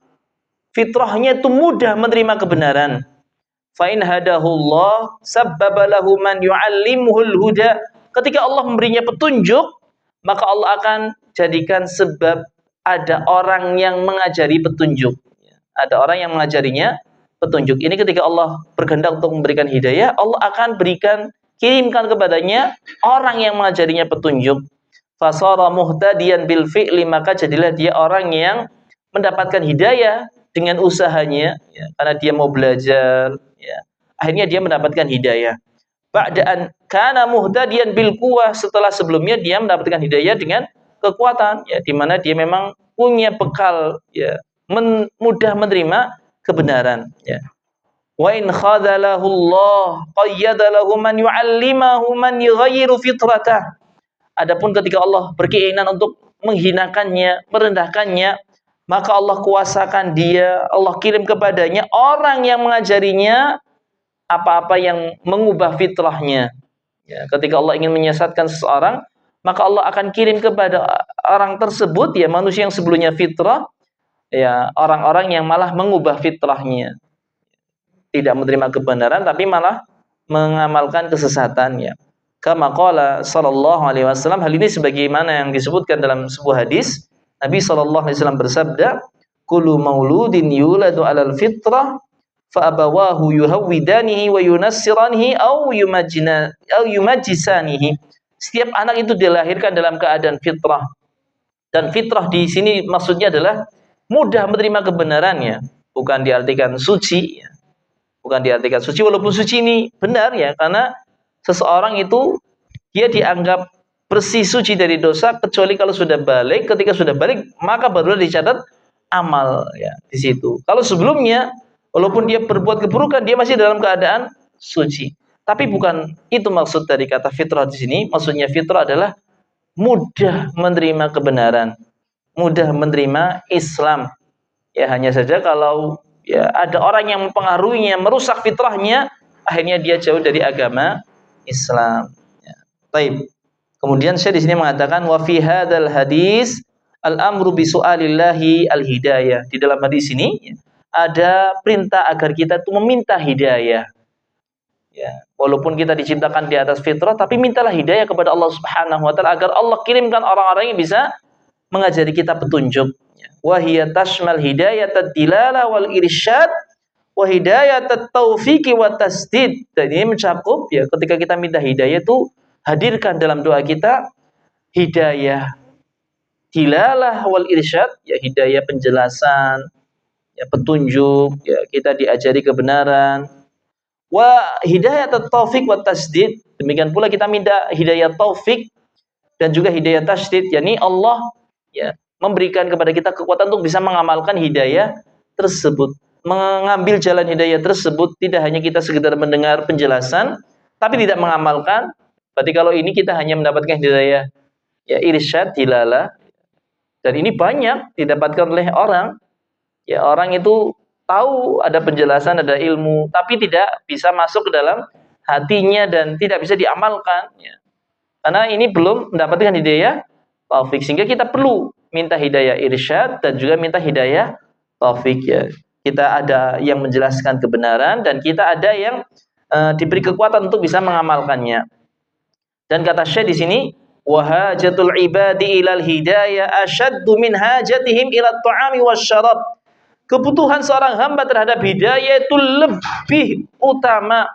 fitrahnya itu mudah menerima kebenaran. Fa in hadahullah sabbaba lahu man yu'allimuhul huda, ketika Allah memberinya petunjuk, maka Allah akan jadikan sebab ada orang yang mengajari petunjuk. Ada orang yang mengajarinya petunjuk. Ini ketika Allah berkehendak untuk memberikan hidayah, Allah akan kirimkan kepadanya orang yang mengajarinya petunjuk. Fasara muhtadiyan bil fi'li, maka jadilah dia orang yang mendapatkan hidayah dengan usahanya, ya, karena dia mau belajar, ya. Akhirnya dia mendapatkan hidayah. Ba'da'an kana muhtadiyan bil quwwah, setelah sebelumnya dia mendapatkan hidayah dengan kekuatan, ya, di mana dia memang punya bekal, ya, mudah menerima kebenaran, ya. Wa in khadalahu Allah qayyada lahu man yu'allimahu man yughayyiru fitratah. Adapun ketika Allah berkeinginan untuk menghinakannya, merendahkannya, maka Allah kuasakan dia, Allah kirim kepadanya orang yang mengajarinya apa-apa yang mengubah fitrahnya. Ya, ketika Allah ingin menyesatkan seseorang, maka Allah akan kirim kepada orang tersebut, ya, manusia yang sebelumnya fitrah, ya, orang-orang yang malah mengubah fitrahnya, tidak menerima kebenaran tapi malah mengamalkan kesesatannya. Kama qala sallallahu alaihi wasallam, hal ini sebagaimana yang disebutkan dalam sebuah hadis, Nabi sallallahu alaihi wasallam bersabda, kullu mauludin yuladu 'alal fitrah fa abawahu yuhawwidanihi wa yunassiranihi aw yumajjisanihi. Setiap anak itu dilahirkan dalam keadaan fitrah. Dan fitrah di sini maksudnya adalah mudah menerima kebenarannya, bukan diartikan suci, ya. Bukan diartikan suci, walaupun suci ini benar, ya, karena seseorang itu dia dianggap bersih suci dari dosa kecuali kalau sudah balik. Ketika sudah balik maka barulah dicatat amal, ya, di situ. Kalau sebelumnya walaupun dia berbuat keburukan dia masih dalam keadaan suci. Tapi bukan itu maksud dari kata fitrah di sini. Maksudnya fitrah adalah mudah menerima kebenaran, mudah menerima Islam. Ya, hanya saja kalau, ya, ada orang yang mempengaruhinya, merusak fitrahnya, akhirnya dia jauh dari agama Islam. Ya. Baik. Kemudian saya di sini mengatakan wa fi hadzal hadis al-amru bi su'alillahi al-hidayah. Di dalam hadis ini, ya, ada perintah agar kita itu meminta hidayah. Ya, walaupun kita diciptakan di atas fitrah, tapi mintalah hidayah kepada Allah Subhanahu wa taala agar Allah kirimkan orang-orang yang bisa mengajari kita petunjuk. Wa hiya tashmal hidayatad dilalah wal irsyad wa hidayatat taufiqi wa tasdid. Dan ini mencakup, ya, ketika kita minta hidayah itu hadirkan dalam doa kita hidayah dilalah wal irsyad, ya, hidayah penjelasan, ya, petunjuk, ya, kita diajari kebenaran. Wa hidayat taufik wa tasdid, demikian pula kita minta hidayah taufik dan juga hidayah tasdid, yakni Allah, ya, memberikan kepada kita kekuatan untuk bisa mengamalkan hidayah tersebut, mengambil jalan hidayah tersebut. Tidak hanya kita sekedar mendengar penjelasan tapi tidak mengamalkan. Berarti kalau ini kita hanya mendapatkan hidayah, ya, irsyad, dilalah, dan ini banyak didapatkan oleh orang. Ya, orang itu tahu ada penjelasan, ada ilmu, tapi tidak bisa masuk ke dalam hatinya dan tidak bisa diamalkan, ya. Karena ini belum mendapatkan hidayah taufik, sehingga kita perlu minta hidayah irsyad dan juga minta hidayah taufik ya. Kita ada yang menjelaskan kebenaran dan kita ada yang diberi kekuatan untuk bisa mengamalkannya. Dan kata Syekh di sini, wahajatul ibadi ilal hidayah asyaddu min hajatihim ila ta'ami wasyarab. Kebutuhan seorang hamba terhadap hidayah itu lebih utama,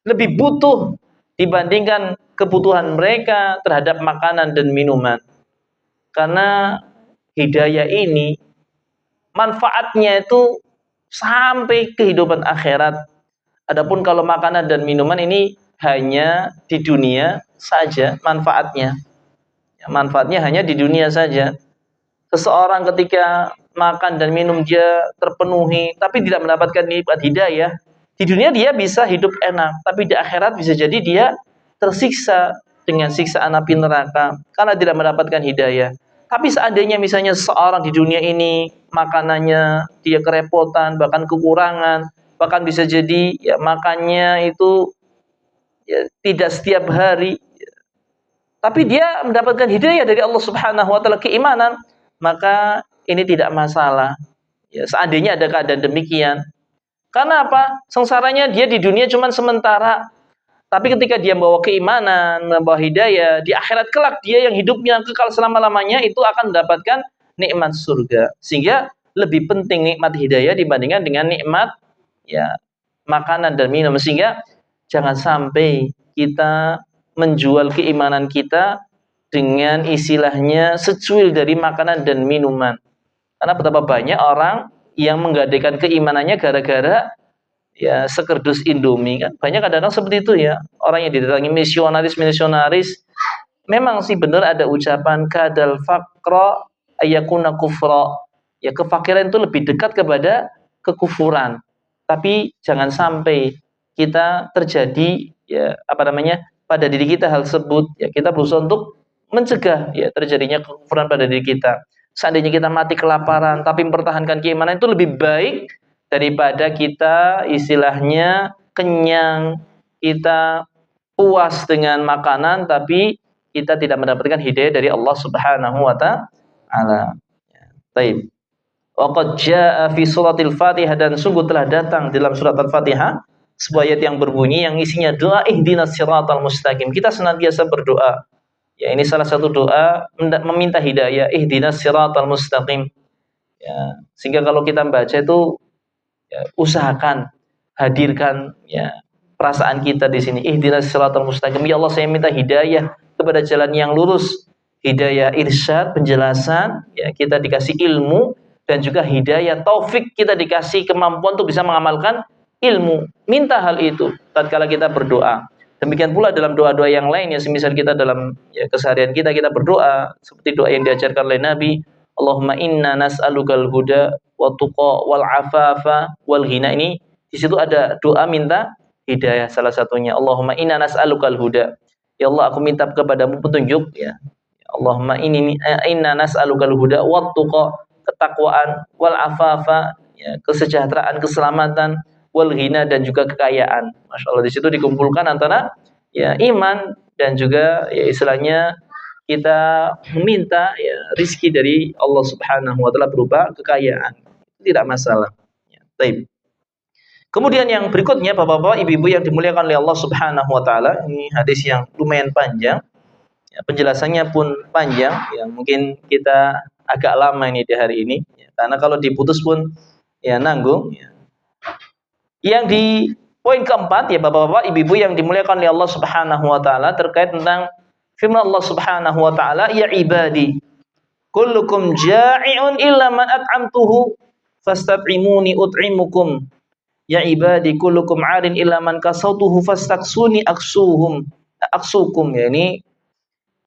lebih butuh dibandingkan kebutuhan mereka terhadap makanan dan minuman. Karena hidayah ini manfaatnya itu sampai kehidupan akhirat. Adapun kalau makanan dan minuman ini hanya di dunia saja manfaatnya. Manfaatnya hanya di dunia saja. Seseorang ketika makan dan minum dia terpenuhi, tapi tidak mendapatkan nikmat hidayah, di dunia dia bisa hidup enak, tapi di akhirat bisa jadi dia tersiksa dengan siksaan api neraka karena tidak mendapatkan hidayah. Tapi seandainya misalnya seorang di dunia ini makanannya dia kerepotan, bahkan kekurangan, bahkan bisa jadi ya makannya itu ya, tidak setiap hari, tapi dia mendapatkan hidayah dari Allah Subhanahu wa taala, keimanan, maka ini tidak masalah. Ya, seandainya ada keadaan demikian. Karena apa? Sengsaranya dia di dunia cuma sementara. Tapi ketika dia membawa keimanan, membawa hidayah, di akhirat kelak dia yang hidupnya kekal selama-lamanya itu akan mendapatkan nikmat surga. Sehingga lebih penting nikmat hidayah dibandingkan dengan nikmat ya makanan dan minum. Sehingga jangan sampai kita menjual keimanan kita dengan istilahnya secuil dari makanan dan minuman. Karena betapa banyak orang yang menggadaikan keimanannya gara-gara ya sekerdus Indomie kan. Banyak kadang-kadang seperti itu ya. Orang yang didatangi misionaris memang sih benar ada ucapan kadal faqra ayakuna kufra. Ya kefakiran itu lebih dekat kepada kekufuran. Tapi jangan sampai kita terjadi ya pada diri kita hal tersebut. Ya kita berusaha untuk mencegah ya terjadinya kekufuran pada diri kita. Seandainya kita mati kelaparan tapi mempertahankan keimanan itu lebih baik daripada kita istilahnya kenyang, kita puas dengan makanan tapi kita tidak mendapatkan hidayah dari Allah Subhanahu wa taala. Baik. Wa qad jaa fi suratil Fatihah, dan sungguh telah datang dalam surat Al-Fatihah sebuah ayat yang berbunyi yang isinya doa ihdinas siratal mustaqim. Kita senantiasa berdoa. Ya, ini salah satu doa meminta hidayah, ihdinas siratal mustaqim. Ya, sehingga kalau kita baca itu ya, usahakan hadirkan ya perasaan kita di sini. Ihdinas siratal mustaqim. Ya Allah, saya minta hidayah kepada jalan yang lurus. Hidayah irsyad, penjelasan, ya kita dikasih ilmu, dan juga hidayah taufik, kita dikasih kemampuan untuk bisa mengamalkan ilmu. Minta hal itu tatkala kita berdoa. Demikian pula dalam doa-doa yang lain ya, semisal kita dalam ya, keseharian kita berdoa seperti doa yang diajarkan oleh Nabi, Allahumma inna nas'alukal huda wa tuqa wal afafa wal ghina. Ini di situ ada doa minta hidayah salah satunya. Allahumma inna nas'alukal huda. Ya Allah, aku minta kepadamu petunjuk ya. Allahumma inna nas'alukal huda wa tuqa, ketakwaan, wal afafa ya, kesejahteraan, keselamatan, wal ghina, dan juga kekayaan. Masya Allah, di situ dikumpulkan antara ya iman dan juga ya istilahnya kita meminta ya rizki dari Allah Subhanahu wa taala berupa kekayaan. Tidak masalah. Ya, baik. Kemudian yang berikutnya Bapak-bapak, Ibu-ibu yang dimuliakan oleh Allah Subhanahu wa taala, ini hadis yang lumayan panjang. Ya, penjelasannya pun panjang, ya mungkin kita agak lama ini di hari ini ya, karena kalau diputus pun ya nanggung ya. Yang di poin keempat ya Bapak-bapak, Ibu-ibu yang dimuliakan oleh Allah Subhanahu wa taala, terkait tentang firman Allah Subhanahu wa taala, ya ibadi kullukum ja'iun illa man at'amtuhu fastat'imuni ut'imukum. Ya ibadi kullukum 'arin illa man kasautuhu fastaksuni aksukum. Ya, ini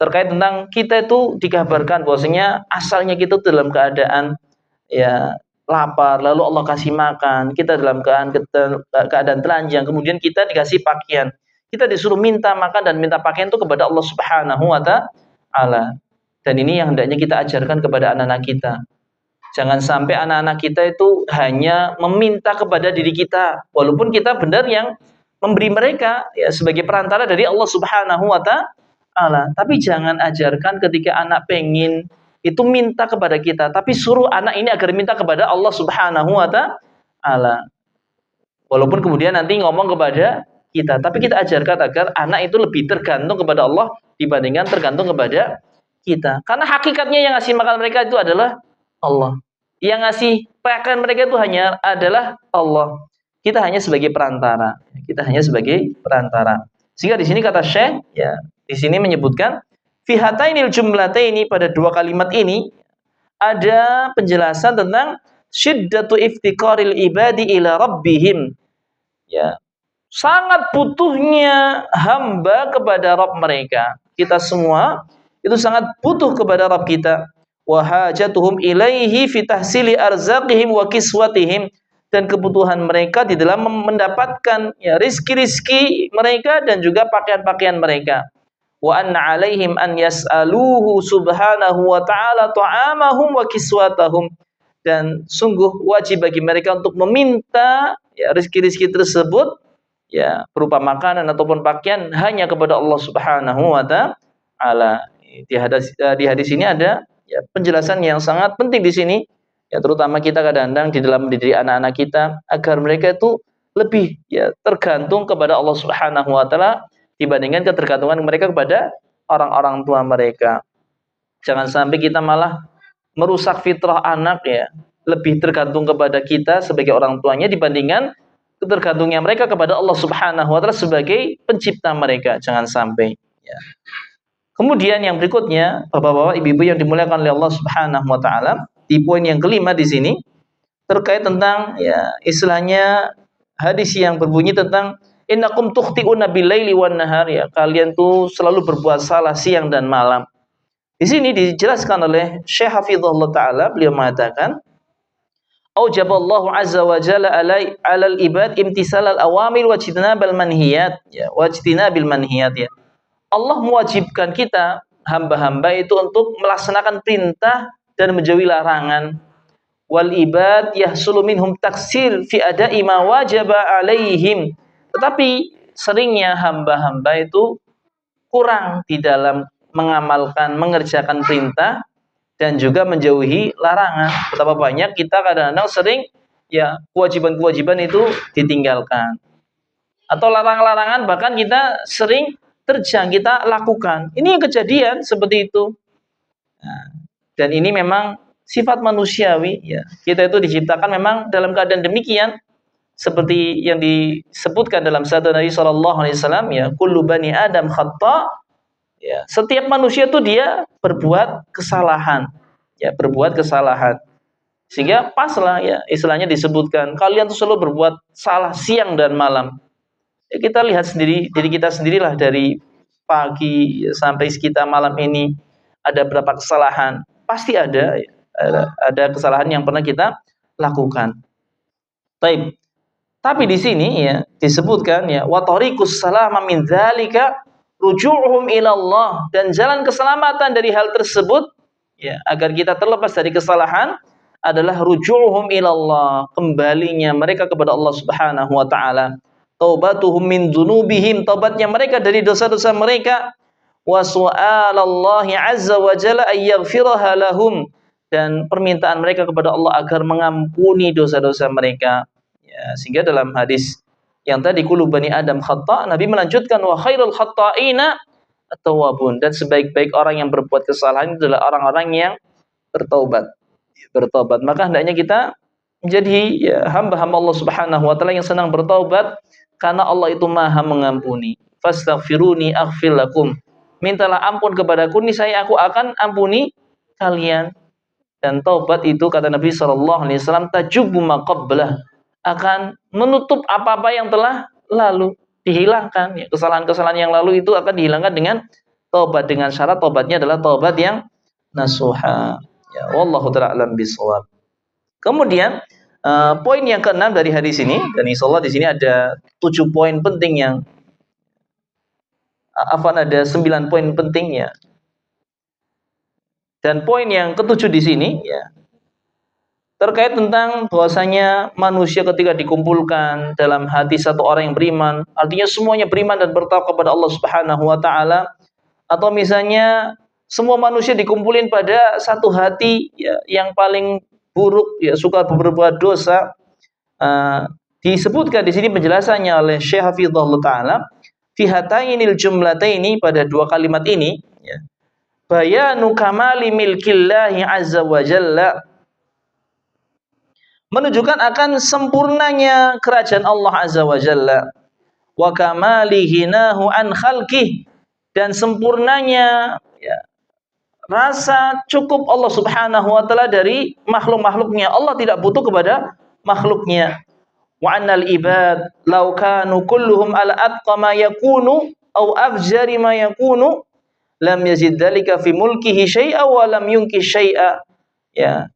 terkait tentang kita itu dikabarkan bahwasanya asalnya kita dalam keadaan ya lapar, lalu Allah kasih makan, kita dalam keadaan telanjang, kemudian kita dikasih pakaian. Kita disuruh minta makan dan minta pakaian itu kepada Allah Subhanahu wa taala. Dan ini yang hendaknya kita ajarkan kepada anak-anak kita. Jangan sampai anak-anak kita itu hanya meminta kepada diri kita, walaupun kita benar yang memberi mereka ya sebagai perantara dari Allah Subhanahu wa ta'ala. Tapi jangan ajarkan ketika anak pengen itu minta kepada kita, tapi suruh anak ini agar minta kepada Allah Subhanahu wa ta'ala. Walaupun kemudian nanti ngomong kepada kita, tapi kita ajarkan agar anak itu lebih tergantung kepada Allah dibandingkan tergantung kepada kita. Karena hakikatnya yang ngasih makan mereka itu adalah Allah. Yang ngasih makan mereka itu hanya adalah Allah. Kita hanya sebagai perantara. Kita hanya sebagai perantara. Sehingga di sini kata Syekh, ya, di sini menyebutkan fi hatainil jumlataini, pada dua kalimat ini ada penjelasan tentang syiddatu iftiqaril ibadi ila rabbihim. Ya, sangat butuhnya hamba kepada Rabb mereka. Kita semua itu sangat butuh kepada Rabb kita. Wa hajatuhum ilaihi fi tahsili arzaqihim wa kiswatihim, dan kebutuhan mereka di dalam mendapatkan ya rizki-rizki mereka dan juga pakaian-pakaian mereka. Wa anna alaihim an yas'aluhu subhanahu wa ta'ala ta'amahum wa kiswatahum, dan sungguh wajib bagi mereka untuk meminta ya rizki-rizki tersebut ya berupa makanan ataupun pakaian hanya kepada Allah Subhanahu wa ta'ala. Di hadis ini ada ya penjelasan yang sangat penting di sini, ya terutama kita kadang-kadang di dalam mendidik anak-anak kita agar mereka itu lebih ya tergantung kepada Allah Subhanahu wa ta'ala dibandingkan ketergantungan mereka kepada orang-orang tua mereka. Jangan sampai kita malah merusak fitrah anak ya, lebih tergantung kepada kita sebagai orang tuanya dibandingkan ketergantungnya mereka kepada Allah Subhanahu wa ta'ala sebagai pencipta mereka. Jangan sampai ya. Kemudian yang berikutnya, Bapak-bapak, Ibu-ibu yang dimuliakan oleh Allah Subhanahu wa ta'ala, di poin yang kelima di sini terkait tentang ya istilahnya hadis yang berbunyi tentang innakum tukhti'una bil-laili wan nahar, ya kalian tuh selalu berbuat salah siang dan malam. Di sini dijelaskan oleh Syekh Hafizahullah taala, beliau mengatakan aujaballahu azza wa jalla 'alal ibad imtisalal awamir wa ijtinabal manhiyat, ya wajtinabil manhiyat, ya. Allah mewajibkan kita hamba-hamba itu untuk melaksanakan perintah dan menjauhi larangan. Wal ibad yahsulu minhum taksir fi ada'i ma wajaba alaihim. Tetapi seringnya hamba-hamba itu kurang di dalam mengamalkan, mengerjakan perintah dan juga menjauhi larangan. Betapa banyak kita kadang-kadang sering ya kewajiban-kewajiban itu ditinggalkan. Atau larangan-larangan bahkan kita sering terjang, kita lakukan. Ini yang kejadian seperti itu. Nah, dan ini memang sifat manusiawi ya. Kita itu diciptakan memang dalam keadaan demikian, seperti yang disebutkan dalam sabda Nabi sallallahu alaihi wasallam, ya kullu bani adam khata', ya setiap manusia itu dia berbuat kesalahan, ya berbuat kesalahan. Sehingga paslah ya istilahnya disebutkan kalian tuh selalu berbuat salah siang dan malam. Ya, kita lihat sendiri diri kita sendirilah, dari pagi sampai sekitar malam ini ada berapa kesalahan, pasti ada kesalahan yang pernah kita lakukan. Baik. Tapi di sini ya disebutkan ya wa tariqus salama min dzalika ruju'uhum ila Allah, dan jalan keselamatan dari hal tersebut ya agar kita terlepas dari kesalahan adalah ruju'uhum ila Allah, kembalinya mereka kepada Allah Subhanahu wa taala. Taubatuhum min dzunubihim, taubatnya mereka dari dosa-dosa mereka. Wa su'alallahi azza wa jalla ay yaghfiraha lahum, dan permintaan mereka kepada Allah agar mengampuni dosa-dosa mereka. Ya, sehingga dalam hadis yang tadi kullu bani adam khata', Nabi melanjutkan wa khairul khata'ina at-tawwabun, dan sebaik-baik orang yang berbuat kesalahan itu adalah orang-orang yang bertaubat. Maka hendaknya kita menjadi ya, hamba-hamba Allah Subhanahu wa taala yang senang bertaubat, karena Allah itu Maha mengampuni. Fastaghfiruni aghfir lakum. Mintalah ampun kepadaku, niscaya aku akan ampuni kalian. Dan taubat itu kata Nabi sallallahu alaihi wasallam tajubu ma qablah, akan menutup apa-apa yang telah lalu, dihilangkan ya, kesalahan-kesalahan yang lalu itu akan dihilangkan dengan taubat, dengan syarat taubatnya adalah taubat yang nasuha. Ya, wallahu ta'ala alam bisawab. Kemudian poin yang keenam dari hadis ini, dan insyaallah di sini ada 7 poin penting yang ada 9 poin pentingnya. Dan poin yang ketujuh di sini ya terkait tentang bahwasanya manusia ketika dikumpulkan dalam hati satu orang yang beriman, artinya semuanya beriman dan bertakwa kepada Allah Subhanahu wa taala, atau misalnya semua manusia dikumpulin pada satu hati ya, yang paling buruk ya, suka berbuat dosa. Disebutkan di sini penjelasannya oleh Syekh Hafizahullah taala fi hatainil jumlataini, pada dua kalimat ini ya, bayanu kamali milkillahi azza wa jalla, menunjukkan akan sempurnanya kerajaan Allah azza wa jalla, wa kamali hinahu an khalqih, dan sempurnanya ya, rasa cukup Allah Subhanahu wa taala dari makhluk-makhluknya. Allah tidak butuh kepada makhluknya. Wa annal ibad law kanu kulluhum ala atqa ma yakunu aw afjari ma yakunu lam yazid dzalika fi mulkihi syai'a wa lam yunki syai'a. Ya,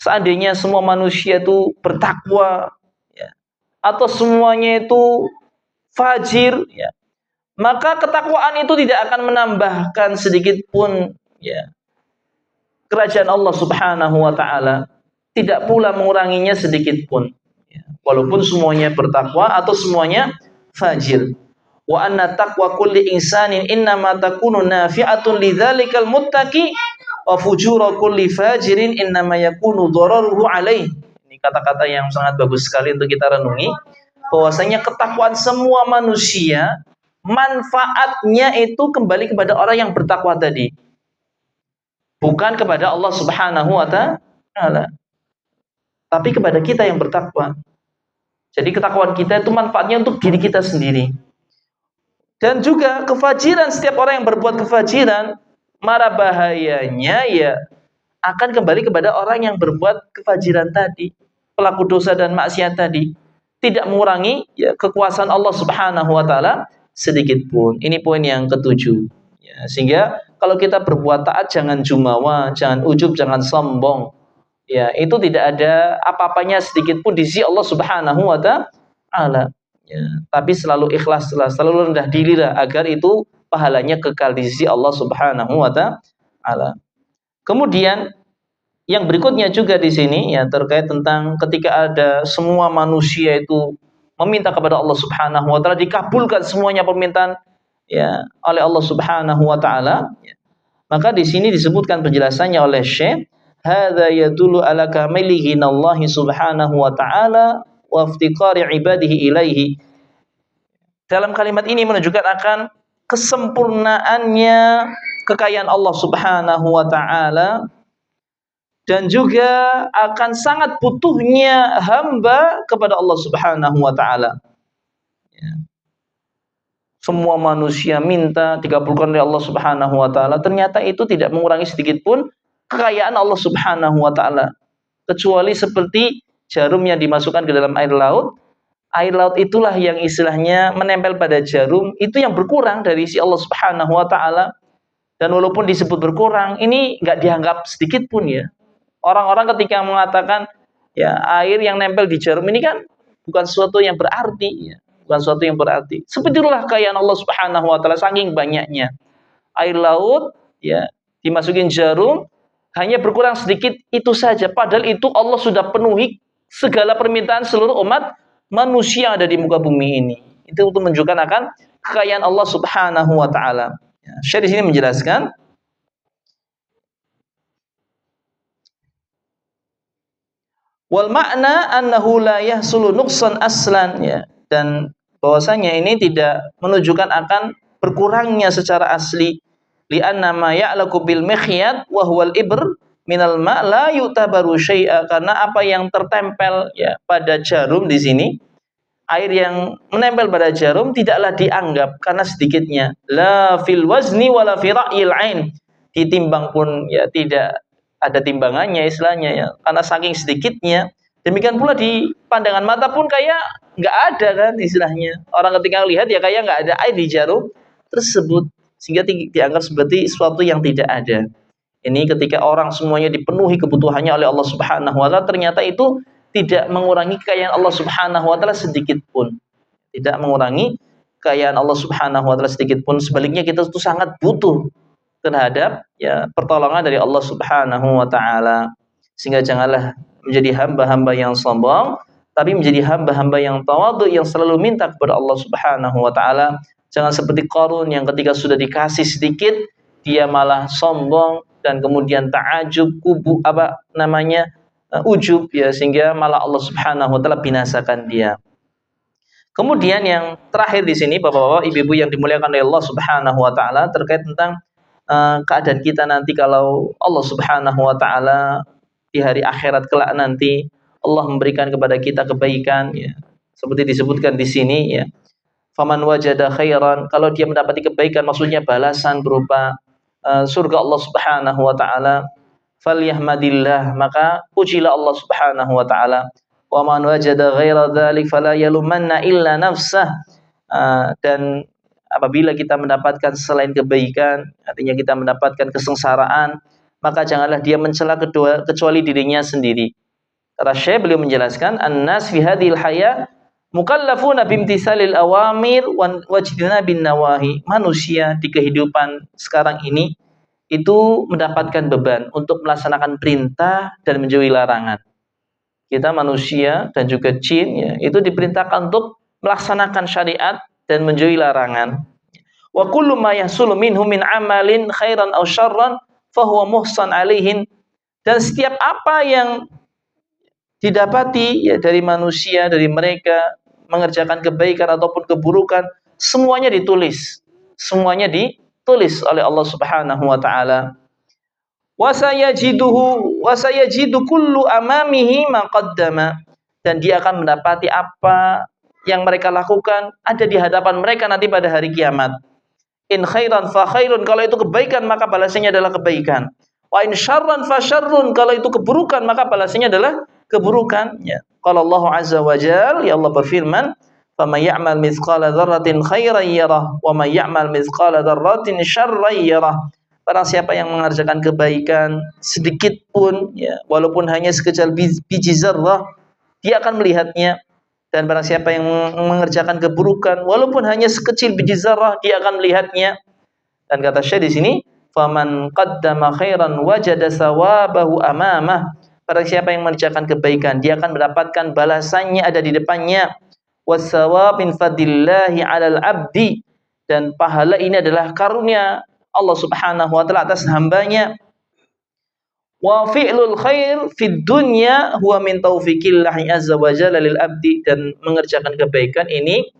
seandainya semua manusia itu bertakwa ya, atau semuanya itu fajir ya, maka ketakwaan itu tidak akan menambahkan sedikit pun ya kerajaan Allah Subhanahu wa taala, tidak pula menguranginya sedikit pun ya, walaupun semuanya bertakwa atau semuanya fajir. Wa anna taqwa kulli insanin innama takunu nafi'atun lidzalikal muttaqi wa fujura kulli fajirin innama yakunu dhararuhu alaih. Ini kata-kata yang sangat bagus sekali untuk kita renungi, bahwasanya ketakwaan semua manusia manfaatnya itu kembali kepada orang yang bertakwa tadi, bukan kepada Allah Subhanahu wa taala, tapi kepada kita yang bertakwa. Jadi ketakwaan kita itu manfaatnya untuk diri kita sendiri. Dan juga kefajiran, setiap orang yang berbuat kefajiran, mara bahayanya ya akan kembali kepada orang yang berbuat kefajiran tadi, pelaku dosa dan maksiat tadi, tidak mengurangi ya kekuasaan Allah Subhanahu wa taala sedikit pun. Ini poin yang ketujuh. Ya, sehingga kalau kita berbuat taat jangan jumawa, jangan ujub, jangan sombong. Ya, itu tidak ada apa-apanya sedikit pun di sisi Allah Subhanahu wa taala. Ya, tapi selalu ikhlas, selalu rendah diri lah, agar itu pahalanya kekal di sisi Allah Subhanahu wa taala. Kemudian yang berikutnya juga di sini ya terkait tentang ketika ada semua manusia itu meminta kepada Allah Subhanahu wa taala, dikabulkan semuanya permintaan ya oleh Allah Subhanahu wa taala. Ya. Maka di sini disebutkan penjelasannya oleh Syekh, hadza yadullu ala kamilihi nallahi subhanahu wa ta'ala wa iftiqari ibadihi ilaihi. Dalam kalimat ini menunjukkan akan kesempurnaannya kekayaan Allah Subhanahu wa taala, dan juga akan sangat butuhnya hamba kepada Allah Subhanahu wa taala. Ya. Semua manusia minta dikabulkan oleh Allah Subhanahu wa taala, ternyata itu tidak mengurangi sedikit pun kekayaan Allah Subhanahu wa taala. Kecuali seperti jarum yang dimasukkan ke dalam air laut. Air laut itulah yang istilahnya menempel pada jarum, itu yang berkurang dari si Allah Subhanahu wa taala. Dan walaupun disebut berkurang, ini enggak dianggap sedikit pun ya. Orang-orang ketika mengatakan ya air yang nempel di jarum ini kan bukan sesuatu yang berarti ya. Bukan sesuatu yang berarti. Seperti itulah kekayaan Allah Subhanahu wa taala, saking banyaknya. Air laut ya dimasukin jarum hanya berkurang sedikit itu saja, padahal itu Allah sudah penuhi segala permintaan seluruh umat manusia yang ada di muka bumi ini. Itu untuk menunjukkan akan kekayaan Allah Subhanahu wa taala. Ya, Syekh di sini menjelaskan wal makna annahu la yahsulu nuqsan aslan ya, dan bahwasanya ini tidak menunjukkan akan berkurangnya secara asli, li'anna ma ya'laqu bil mikhyat wa huwal ibr minal ma la yu'tabaru syai'a, karena apa yang tertempel ya pada jarum di sini, air yang menempel pada jarum tidaklah dianggap karena sedikitnya, la fil wazni wala fi ra'yil ain, ditimbang pun ya tidak ada timbangannya istilahnya ya, karena saking sedikitnya. Demikian pula di pandangan mata pun kayak nggak ada kan istilahnya, orang ketika lihat ya kayak nggak ada air di jarum tersebut, sehingga dianggap seperti sesuatu yang tidak ada. Ini ketika orang semuanya dipenuhi kebutuhannya oleh Allah Subhanahu wa taala, ternyata itu tidak mengurangi kekayaan Allah Subhanahu wa taala sedikit pun. Tidak mengurangi kekayaan Allah Subhanahu wa taala sedikit pun. Sebaliknya kita itu sangat butuh terhadap ya pertolongan dari Allah Subhanahu wa taala. Sehingga janganlah menjadi hamba-hamba yang sombong, tapi menjadi hamba-hamba yang tawadhu, yang selalu minta kepada Allah Subhanahu wa taala, Jangan seperti Qarun yang ketika sudah dikasih sedikit dia malah sombong dan kemudian ta'ajub, ujub ya, sehingga malah Allah Subhanahu wa taala binasakan dia. Kemudian yang terakhir di sini Bapak-bapak, Ibu-ibu yang dimuliakan oleh Allah Subhanahu wa taala, terkait tentang keadaan kita nanti kalau Allah Subhanahu wa taala di hari akhirat kelak nanti Allah memberikan kepada kita kebaikan ya. Seperti disebutkan di sini ya. Faman wajada khairan, kalau dia mendapati kebaikan maksudnya balasan berupa surga Allah Subhanahu wa taala, falyahmadillah, maka pujilah Allah Subhanahu wa taala. Wa man wajada ghaira dzalik fala yalumanna illa nafsah. Dan apabila kita mendapatkan selain kebaikan, artinya kita mendapatkan kesengsaraan, maka janganlah dia mencela kecuali dirinya sendiri. Kata Syekh, beliau menjelaskan, an-nas fi hadhil haya mukallafuna bimtithalil awamir wa ijtinabin nawahi. Manusia di kehidupan sekarang ini itu mendapatkan beban untuk melaksanakan perintah dan menjauhi larangan. Kita manusia dan juga jin ya, itu diperintahkan untuk melaksanakan syariat dan menjauhi larangan. Wa kullu ma yahsulu minhu min amalin khairan aw syarran fahuwa muhsan alaihin. Dan setiap apa yang didapati ya dari manusia, dari mereka mengerjakan kebaikan ataupun keburukan, semuanya ditulis. Semuanya ditulis oleh Allah Subhanahu wa taala. Wa sayajidu kullu amamihi ma qaddama. Dan dia akan mendapati apa yang mereka lakukan ada di hadapan mereka nanti pada hari kiamat. In khairan fa khairun, kalau itu kebaikan maka balasannya adalah kebaikan. Wa in syarran fa syarrun, kalau itu keburukan maka balasannya adalah keburukan. Ya. Qala Allah azza wa jalla, ya Allah berfirman, "Faman ya'mal mithqala dzarratin khairan yarah wa man ya'mal mithqala dzarratin syarran yarah." Barang siapa yang mengerjakan kebaikan sedikit pun ya, walaupun hanya sekecil biji zarrah, dia akan melihatnya. Dan barang siapa yang mengerjakan keburukan walaupun hanya sekecil biji zarrah, dia akan melihatnya. Dan kata Syekh di sini, faman qaddama khairan wajada sawabahu amamah. Barang siapa yang mengerjakan kebaikan, dia akan mendapatkan balasannya ada di depannya. Wasawab min fadillahi 'alal 'abdi, dan pahala ini adalah karunia Allah Subhanahu wa taala atas hambanya. Wa fi'lul khair fid dunya huwa min taufiqillahi azza wa jalla lil abdi, dan mengerjakan kebaikan ini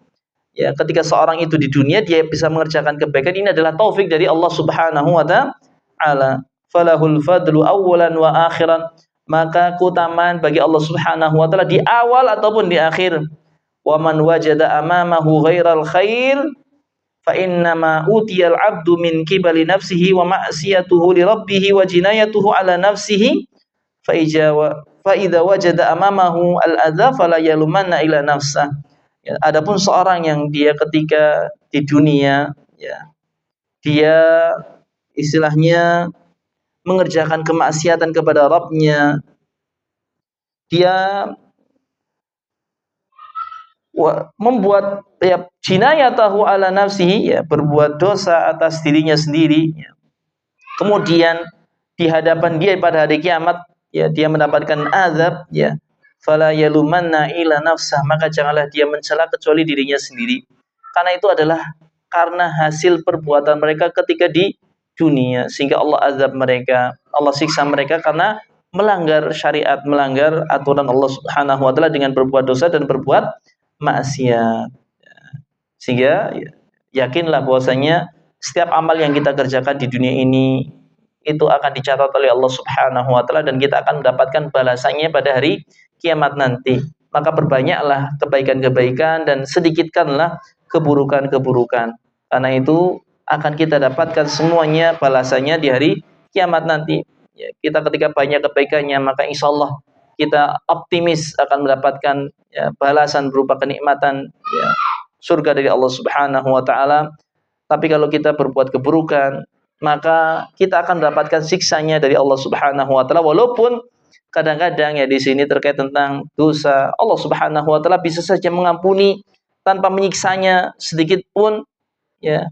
ya, ketika seorang itu di dunia dia bisa mengerjakan kebaikan, ini adalah taufik dari Allah Subhanahu wa taala. Falahul fadlu awwalan wa akhiran, maka keutamaan bagi Allah Subhanahu wa taala di awal ataupun di akhir. Wa man wajada amamahu ghairal khair fa innama utiyal abdu min qibali nafsihi wa ma'siyatuhu li rabbih wa jinayatuhu ala nafsihi fa idza wajada amamahu al-adza fala yalumanna ila nafsah. Ya, adapun seorang yang dia ketika di dunia ya, dia istilahnya mengerjakan kemaksiatan kepada Rabb-nya, dia membuat ya jinayatahu ala nafsihi, ya berbuat dosa atas dirinya sendiri ya. Kemudian di hadapan dia pada hari kiamat ya dia mendapatkan azab ya, fala yalumanna ila nafsah, maka janganlah dia mencela kecuali dirinya sendiri, karena itu adalah karena hasil perbuatan mereka ketika di dunia, sehingga Allah azab mereka, Allah siksa mereka karena melanggar syariat, melanggar aturan Allah Subhanahu wa taala dengan berbuat dosa dan berbuat maksiat. Sehingga yakinlah bahwasanya setiap amal yang kita kerjakan di dunia ini itu akan dicatat oleh Allah Subhanahu wa taala dan kita akan mendapatkan balasannya pada hari kiamat nanti. Maka perbanyaklah kebaikan-kebaikan dan sedikitkanlah keburukan-keburukan. Karena itu akan kita dapatkan semuanya balasannya di hari kiamat nanti. Ya, kita ketika banyak kebaikannya, maka insyaallah kita optimis akan mendapatkan ya, balasan berupa kenikmatan ya, surga dari Allah Subhanahu wa taala. Tapi kalau kita berbuat keburukan, maka kita akan mendapatkan siksanya dari Allah Subhanahu wa taala. Walaupun kadang-kadang ya di sini terkait tentang dosa, Allah Subhanahu wa taala bisa saja mengampuni tanpa menyiksanya sedikit pun ya.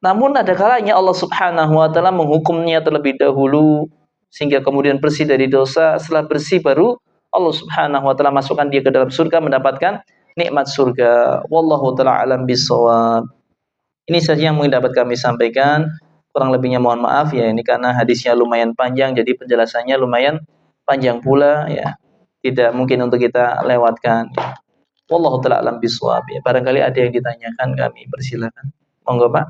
Namun ada kalanya Allah Subhanahu wa taala menghukumnya terlebih dahulu sehingga kemudian bersih dari dosa. Setelah bersih baru Allah Subhanahu wa taala masukkan dia ke dalam surga mendapatkan nikmat surga. Wallahu taala alam bisawab. Ini saja yang mungkin dapat kami sampaikan. Kurang lebihnya mohon maaf ya, ini karena hadisnya lumayan panjang, jadi penjelasannya lumayan panjang pula ya. Tidak mungkin untuk kita lewatkan. Wallahu ta'ala alam biswab. Ya, barangkali ada yang ditanyakan, kami persilakan. Monggo Pak.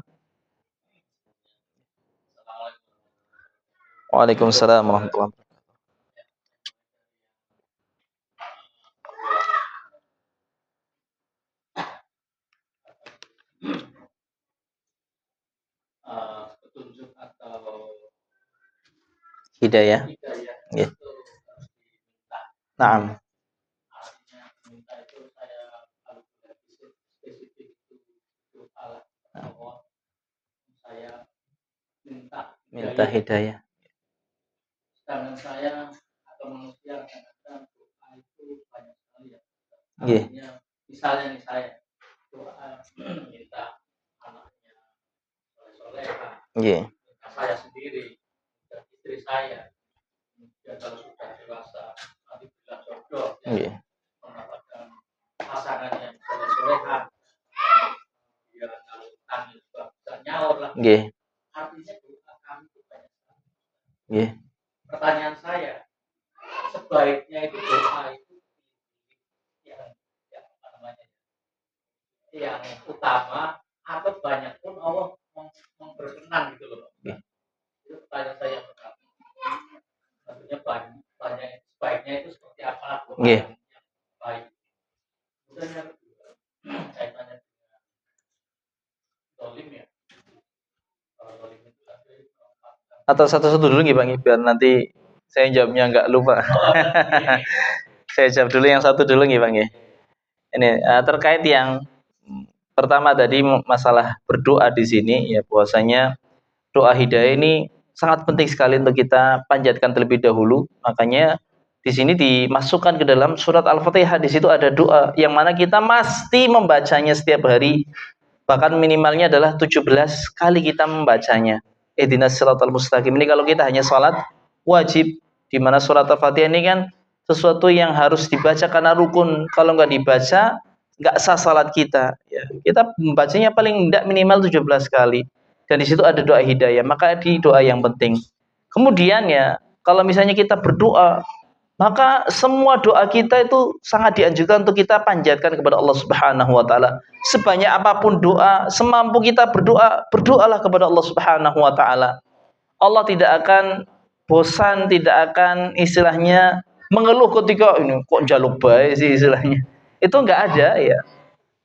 Waalaikumsalam warahmatullahi wabarakatuh. Petunjuk atau hidayah. Ya. Naam. Minta hidayah. Sedangkan saya atau manusia kadang-kadang doa itu banyak sekali ya. Artinya, misalnya nih saya doa minta anaknya soleh, minta saya sendiri dan istri saya, dan kalau sudah dewasa nanti bila jodoh ya, mendapatkan pasangan yang soleh-solehan, ya kalau tangis juga bisa nyaur lah. Artinya doa kami itu banyak sekali. Pertanyaan saya, sebaiknya itu doa itu apa namanya, yang utama atau banyak pun Allah berkenan gitu loh. Itu pertanyaan saya yang pertama. Maksudnya banyak sebaiknya itu seperti apa doa yang baik. Kemudian yang kedua, saya tanya dengan dolim ya. Kalau dolim itu atau satu-satu dulu nih Bang, biar nanti saya jawabnya nggak lupa. Saya jawab dulu yang satu dulu nih Bang ya. Ini terkait yang pertama tadi masalah berdoa di sini ya, bahwasanya doa hidayah ini sangat penting sekali untuk kita panjatkan terlebih dahulu. Makanya di sini dimasukkan ke dalam surat Al-Fatihah. Di situ ada doa yang mana kita mesti membacanya setiap hari. Bahkan minimalnya adalah 17 kali kita membacanya. Ihdinas siratal mustaqim. Ini kalau kita hanya sholat wajib, di mana surat Al-Fatihah ini kan sesuatu yang harus dibaca karena rukun. Kalau nggak dibaca, nggak sah salat kita. Ya, kita membacanya paling tidak minimal 17 kali. Dan di situ ada doa hidayah. Maka di doa yang penting. Kemudian ya, kalau misalnya kita berdoa, maka semua doa kita itu sangat dianjurkan untuk kita panjatkan kepada Allah Subhanahu wa taala. Sebanyak apapun doa, semampu kita berdoa, berdoalah kepada Allah Subhanahu wa taala. Allah tidak akan bosan, tidak akan istilahnya mengeluh ketika ini kok jaluk baik sih istilahnya. Itu enggak ada ya.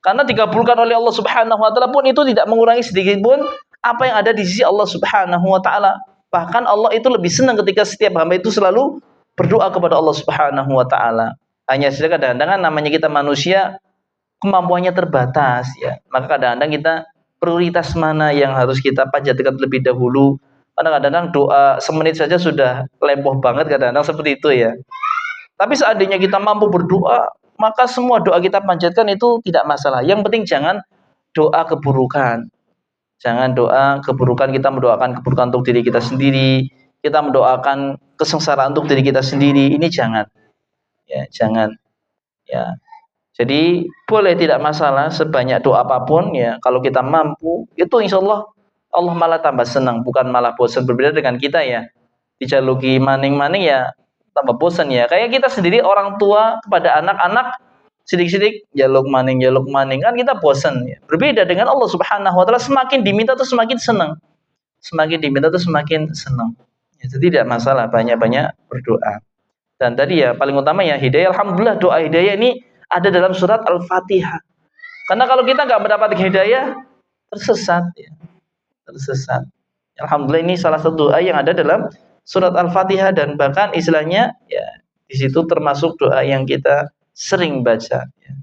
Karena dikabulkan oleh Allah Subhanahu wa taala pun itu tidak mengurangi sedikit pun apa yang ada di sisi Allah Subhanahu wa taala. Bahkan Allah itu lebih senang ketika setiap hamba itu selalu berdoa kepada Allah Subhanahu wa taala. Hanya saja kadang-kadang namanya kita manusia, kemampuannya terbatas ya. Maka kadang-kadang kita prioritas mana yang harus kita panjatkan terlebih dahulu. Kadang-kadang doa semenit saja sudah lempoh banget, kadang-kadang seperti itu ya. Tapi seandainya kita mampu berdoa, maka semua doa kita panjatkan itu tidak masalah. Yang penting jangan doa keburukan. Jangan doa keburukan, kita mendoakan keburukan untuk diri kita sendiri, kita mendoakan kesengsaraan untuk diri kita sendiri. Ini jangan. Ya, jangan. Ya. Jadi boleh, tidak masalah sebanyak doa apapun ya. Kalau kita mampu, itu insya Allah Allah malah tambah senang, bukan malah bosan. Berbeda dengan kita ya. Dijaluki maning-maning ya tambah bosan ya. Kayak kita sendiri orang tua kepada anak-anak sidik-sidik jaluk maning kan kita bosan ya. Berbeda dengan Allah Subhanahu wa taala, semakin diminta tuh semakin senang. Semakin diminta tuh semakin senang. Ya, jadi tidak masalah banyak-banyak berdoa. Dan tadi ya paling utama ya hidayah. Alhamdulillah doa hidayah ini ada dalam surat Al-Fatihah. Karena kalau kita nggak mendapat hidayah, tersesat ya. Tersesat. Alhamdulillah ini salah satu doa yang ada dalam surat Al-Fatihah, dan bahkan istilahnya ya di situ termasuk doa yang kita sering baca ya.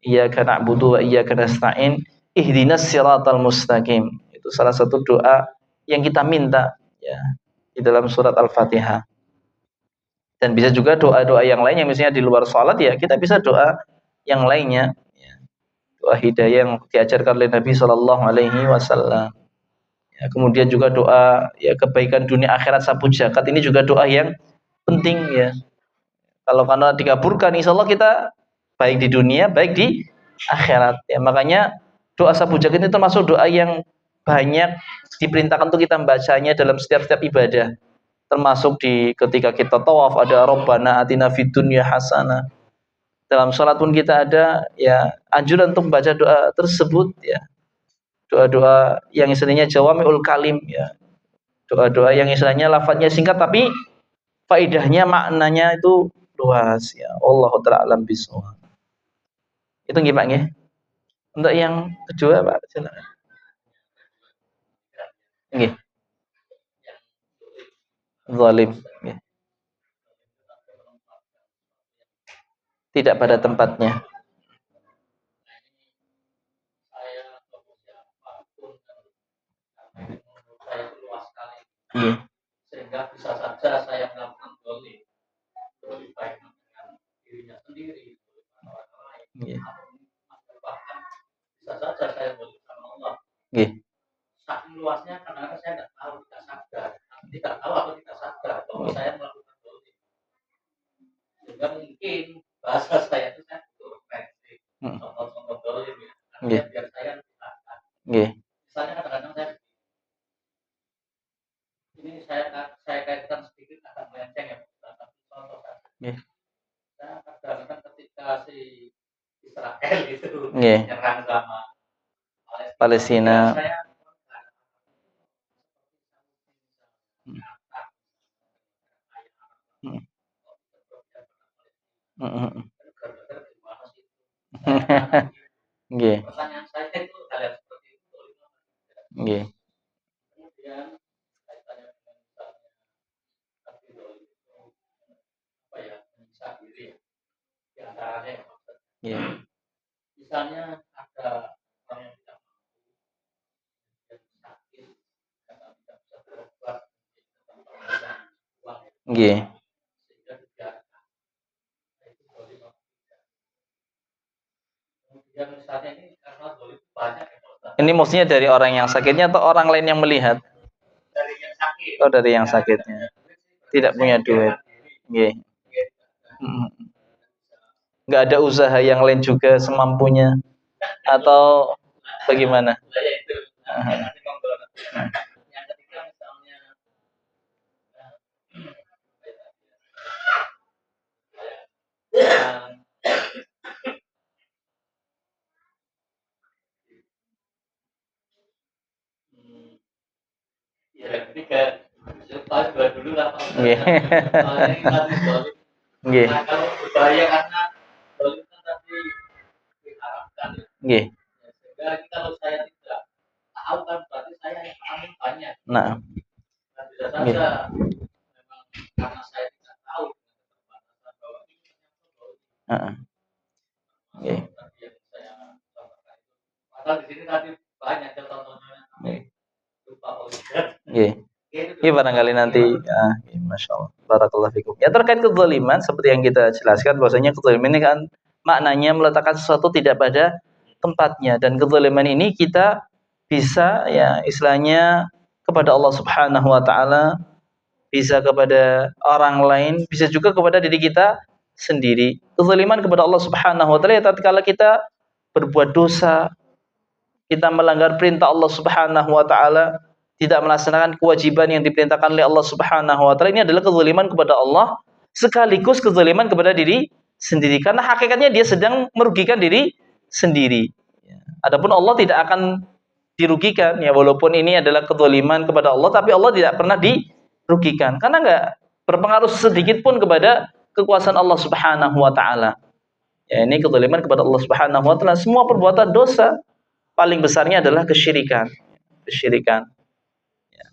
Iyyaka na'budu wa iyyaka nasta'in ihdinas siratal mustaqim. Itu salah satu doa yang kita minta ya di dalam surat Al-Fatihah. Dan bisa juga doa-doa yang lainnya, misalnya di luar salat ya kita bisa doa yang lainnya ya. Doa hidayah yang diajarkan oleh Nabi sallallahu alaihi wasallam. Ya, kemudian juga doa ya kebaikan dunia akhirat sapu jagat, ini juga doa yang penting ya. Kalau karena dikabulkan insya Allah kita baik di dunia baik di akhirat ya. Makanya Doa sapu jagat ini termasuk doa yang banyak diperintahkan untuk kita membacanya dalam setiap ibadah. Termasuk ketika kita tawaf ada Rabbana atina fid dunya hasanah. Dalam salat pun kita ada ya anjuran untuk membaca doa tersebut ya. Doa-doa yang istilahnya jawami'ul kalim ya. Doa-doa yang istilahnya lafadznya singkat tapi faedahnya maknanya itu luas ya. Allahu ta'ala alam bishawab. Itu nggih Pak nggih. Untuk yang kedua Pak silakan. Nggih. Zalim nggih. Tidak pada tempatnya. Nggih. Sehingga bisa saja saya melakukan zalim. Lebih baik dengan dirinya sendiri, orang lain. Bahkan bisa saja saya zalim sama Allah. Nggih. Saking luasnya karena saya tidak tahu, tidak sadar. Tidak tahu atau tidak sadar bahwa saya melakukan zalim. Sehingga mungkin bahasa saya itu saya butuh refleksi. Contoh-contoh zalim ya. Biar saya tidak. Nggih. Misalnya kadang-kadang saya ini saya kaitkan sedikit agak melenceng ya, contoh saja. Saya kadang-kadang ketika si Israel itu nyerang sama Palestina. Pertanyaan saya itu hal seperti itu. Kemudian kaitannya dengan apa ya, menyiksa diri di antaranya misalnya ada orang yang tidak mampu dan sakit karena tidak bisa berobat uang sehingga dibiarkan itu boleh kemudian misalnya ini karena boleh banyak ya, ini maksudnya dari orang yang sakitnya atau orang lain yang melihat? Dari yang sakit. Oh, dari yang sakitnya. Tidak punya duit. Nggih. Nggak ada usaha yang lain juga semampunya atau bagaimana? Yang ketiga misalnya ya ketiga coba dulu lah. Nggih. Kalau berbahaya karena zalim kan tadi diharapkan. Nggih. Sehingga kalau saya tidak tahu kan berarti saya yang amin banyak. Nah. Bisa saja memang karena saya tidak tahu bahwa ini Nggih. Padahal di sini tadi banyak contohnya. Lupa Nggih. Ini barangkali nanti Masya Allah. Barakallahu fikum. Ya terkait kezaliman seperti yang kita jelaskan bahwasanya kezaliman ini kan maknanya meletakkan sesuatu tidak pada tempatnya dan kezaliman ini kita bisa ya istilahnya kepada Allah Subhanahu wa taala, bisa kepada orang lain, bisa juga kepada diri kita sendiri. Kezaliman kepada Allah Subhanahu wa taala ya tatkala kita berbuat dosa, kita melanggar perintah Allah Subhanahu wa taala, tidak melaksanakan kewajiban yang diperintahkan oleh Allah Subhanahu wa taala, ini adalah kezaliman kepada Allah sekaligus kezaliman kepada diri sendiri karena hakikatnya dia sedang merugikan diri sendiri. Adapun Allah tidak akan dirugikan ya, walaupun ini adalah kezaliman kepada Allah tapi Allah tidak pernah dirugikan karena enggak berpengaruh sedikit pun kepada kekuasaan Allah Subhanahu wa taala. Ya, ini kezaliman kepada Allah Subhanahu wa taala. Semua perbuatan dosa paling besarnya adalah kesyirikan.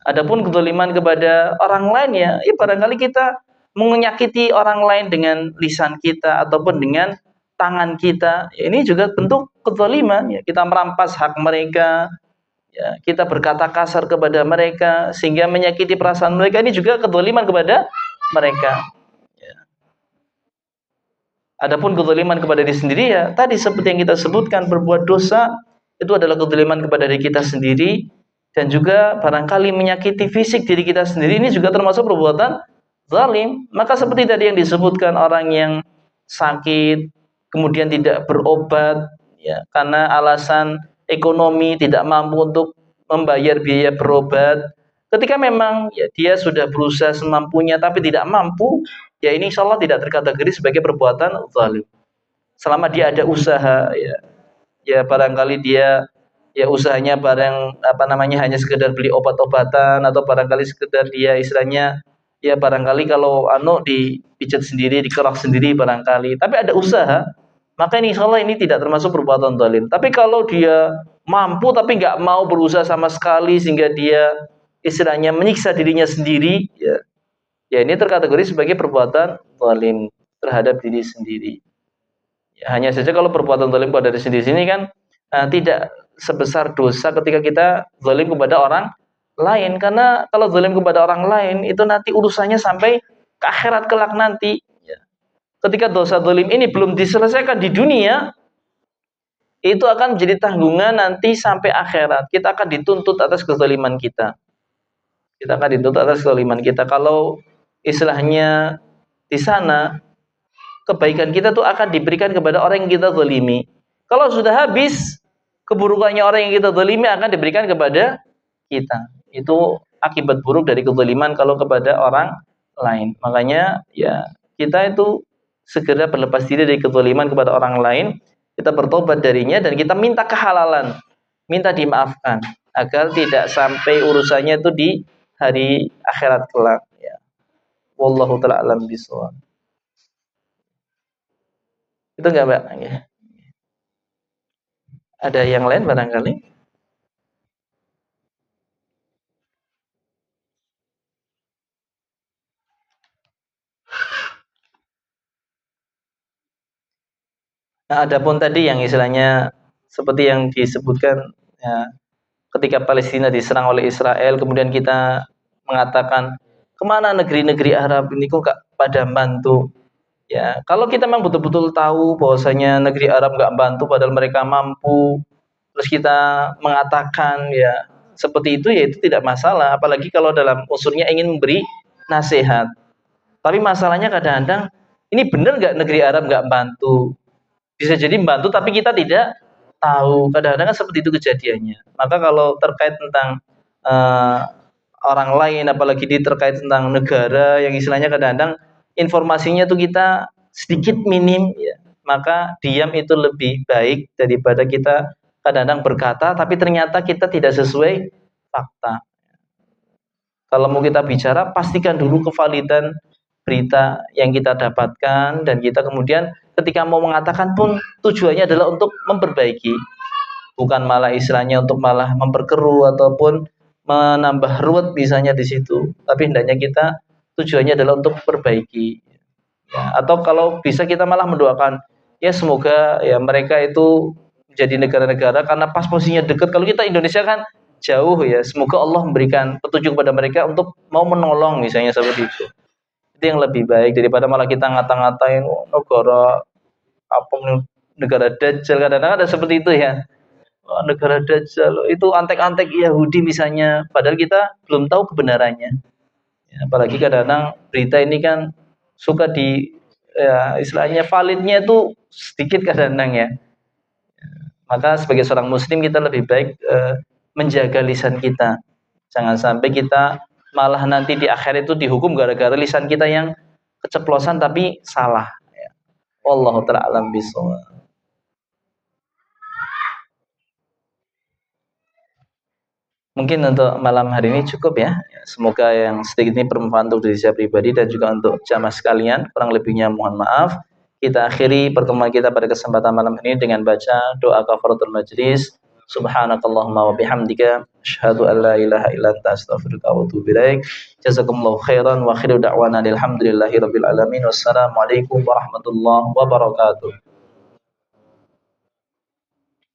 Adapun kezaliman kepada orang lain ya barangkali kita menyakiti orang lain dengan lisan kita ataupun dengan tangan kita. Ya, ini juga bentuk kezaliman ya. Kita merampas hak mereka, ya, kita berkata kasar kepada mereka sehingga menyakiti perasaan mereka. Ini juga kezaliman kepada mereka. Ya. Adapun kezaliman kepada diri sendiri ya tadi seperti yang kita sebutkan, berbuat dosa itu adalah kezaliman kepada diri kita sendiri. Dan juga barangkali menyakiti fisik diri kita sendiri, ini juga termasuk perbuatan zalim. Maka seperti tadi yang disebutkan, orang yang sakit kemudian tidak berobat ya karena alasan ekonomi, tidak mampu untuk membayar biaya berobat. Ketika memang ya, dia sudah berusaha semampunya tapi tidak mampu, ya ini insya Allah tidak terkategori sebagai perbuatan zalim. Selama dia ada usaha, ya barangkali dia ya usahanya barang apa namanya hanya sekedar beli obat-obatan atau barangkali sekedar dia istilahnya ya barangkali kalau dipijat sendiri, dikerak sendiri barangkali, tapi ada usaha, maka ini insya Allah ini tidak termasuk perbuatan zalim. Tapi kalau dia mampu tapi nggak mau berusaha sama sekali sehingga dia istilahnya menyiksa dirinya sendiri, ya ini terkategori sebagai perbuatan zalim terhadap diri sendiri. Ya, hanya saja kalau perbuatan zalim pada diri sendiri kan tidak sebesar dosa ketika kita zalim kepada orang lain, karena kalau zalim kepada orang lain itu nanti urusannya sampai ke akhirat kelak nanti. Ketika dosa zalim ini belum diselesaikan di dunia, itu akan menjadi tanggungan nanti sampai akhirat. Kita akan dituntut atas kezaliman kita. Kita akan dituntut atas kezaliman kita. Kalau istilahnya di sana kebaikan kita tuh akan diberikan kepada orang yang kita zalimi. Kalau sudah habis, keburukannya orang yang kita zalimi akan diberikan kepada kita. Itu akibat buruk dari kezaliman kalau kepada orang lain. Makanya ya kita itu segera berlepas diri dari kezaliman kepada orang lain, kita bertobat darinya dan kita minta kehalalan, minta dimaafkan agar tidak sampai urusannya itu di hari akhirat kelak. Ya. Wallahu ta'ala alam bishawab. Itu enggak, Mbak? Ya. Ada yang lain barangkali? Nah, adapun tadi yang istilahnya seperti yang disebutkan ya, ketika Palestina diserang oleh Israel, kemudian kita mengatakan kemana negeri-negeri Arab ini kok gak pada bantu? Ya, kalau kita memang betul-betul tahu bahwasanya negeri Arab nggak bantu padahal mereka mampu, terus kita mengatakan ya seperti itu, ya itu tidak masalah. Apalagi kalau dalam unsurnya ingin memberi nasihat. Tapi masalahnya kadang-kadang ini benar nggak negeri Arab nggak bantu? Bisa jadi membantu tapi kita tidak tahu. Kadang-kadang kan seperti itu kejadiannya. Maka kalau terkait tentang orang lain, apalagi terkait tentang negara yang istilahnya kadang-kadang informasinya tuh kita sedikit minim, ya, maka diam itu lebih baik daripada kita kadang-kadang berkata tapi ternyata kita tidak sesuai fakta. Kalau mau kita bicara, pastikan dulu kevalidan berita yang kita dapatkan, dan kita kemudian ketika mau mengatakan pun tujuannya adalah untuk memperbaiki, bukan malah istilahnya untuk malah memperkeruh ataupun menambah ruwet misalnya di situ. Tapi hendaknya kita tujuannya adalah untuk memperbaiki. Ya, atau kalau bisa kita malah mendoakan, ya semoga ya mereka itu menjadi negara-negara karena pas posisinya dekat. Kalau kita Indonesia kan jauh ya, semoga Allah memberikan petunjuk kepada mereka untuk mau menolong misalnya seperti itu. Itu yang lebih baik daripada malah kita ngata-ngatain negara apa negara Dajjal. Kadang-kadang ada seperti itu ya. Negara Dajjal itu antek-antek Yahudi misalnya, padahal kita belum tahu kebenarannya. Ya, apalagi kadang-kadang berita ini kan suka ya, istilahnya validnya itu sedikit kadang-kadang ya. Maka sebagai seorang muslim kita lebih baik menjaga lisan kita. Jangan sampai kita malah nanti di akhir itu dihukum gara-gara lisan kita yang keceplosan tapi salah. Ya. Wallahu ta'ala alam bishawab. Mungkin untuk malam hari ini cukup ya. Semoga yang sedikit ini bermanfaat untuk diri saya pribadi dan juga untuk jamaah sekalian. Kurang lebihnya mohon maaf. Kita akhiri pertemuan kita pada kesempatan malam ini dengan baca doa kafaratul majlis. Subhanakallahumma wa bihamdika asyhadu an la ilaha illa anta astaghfiruka wa atubu ilaik. Jazakumullahu khairan wa akhiru da'wana alhamdulillahi rabbil alamin. Wassalamualaikum warahmatullahi wabarakatuh.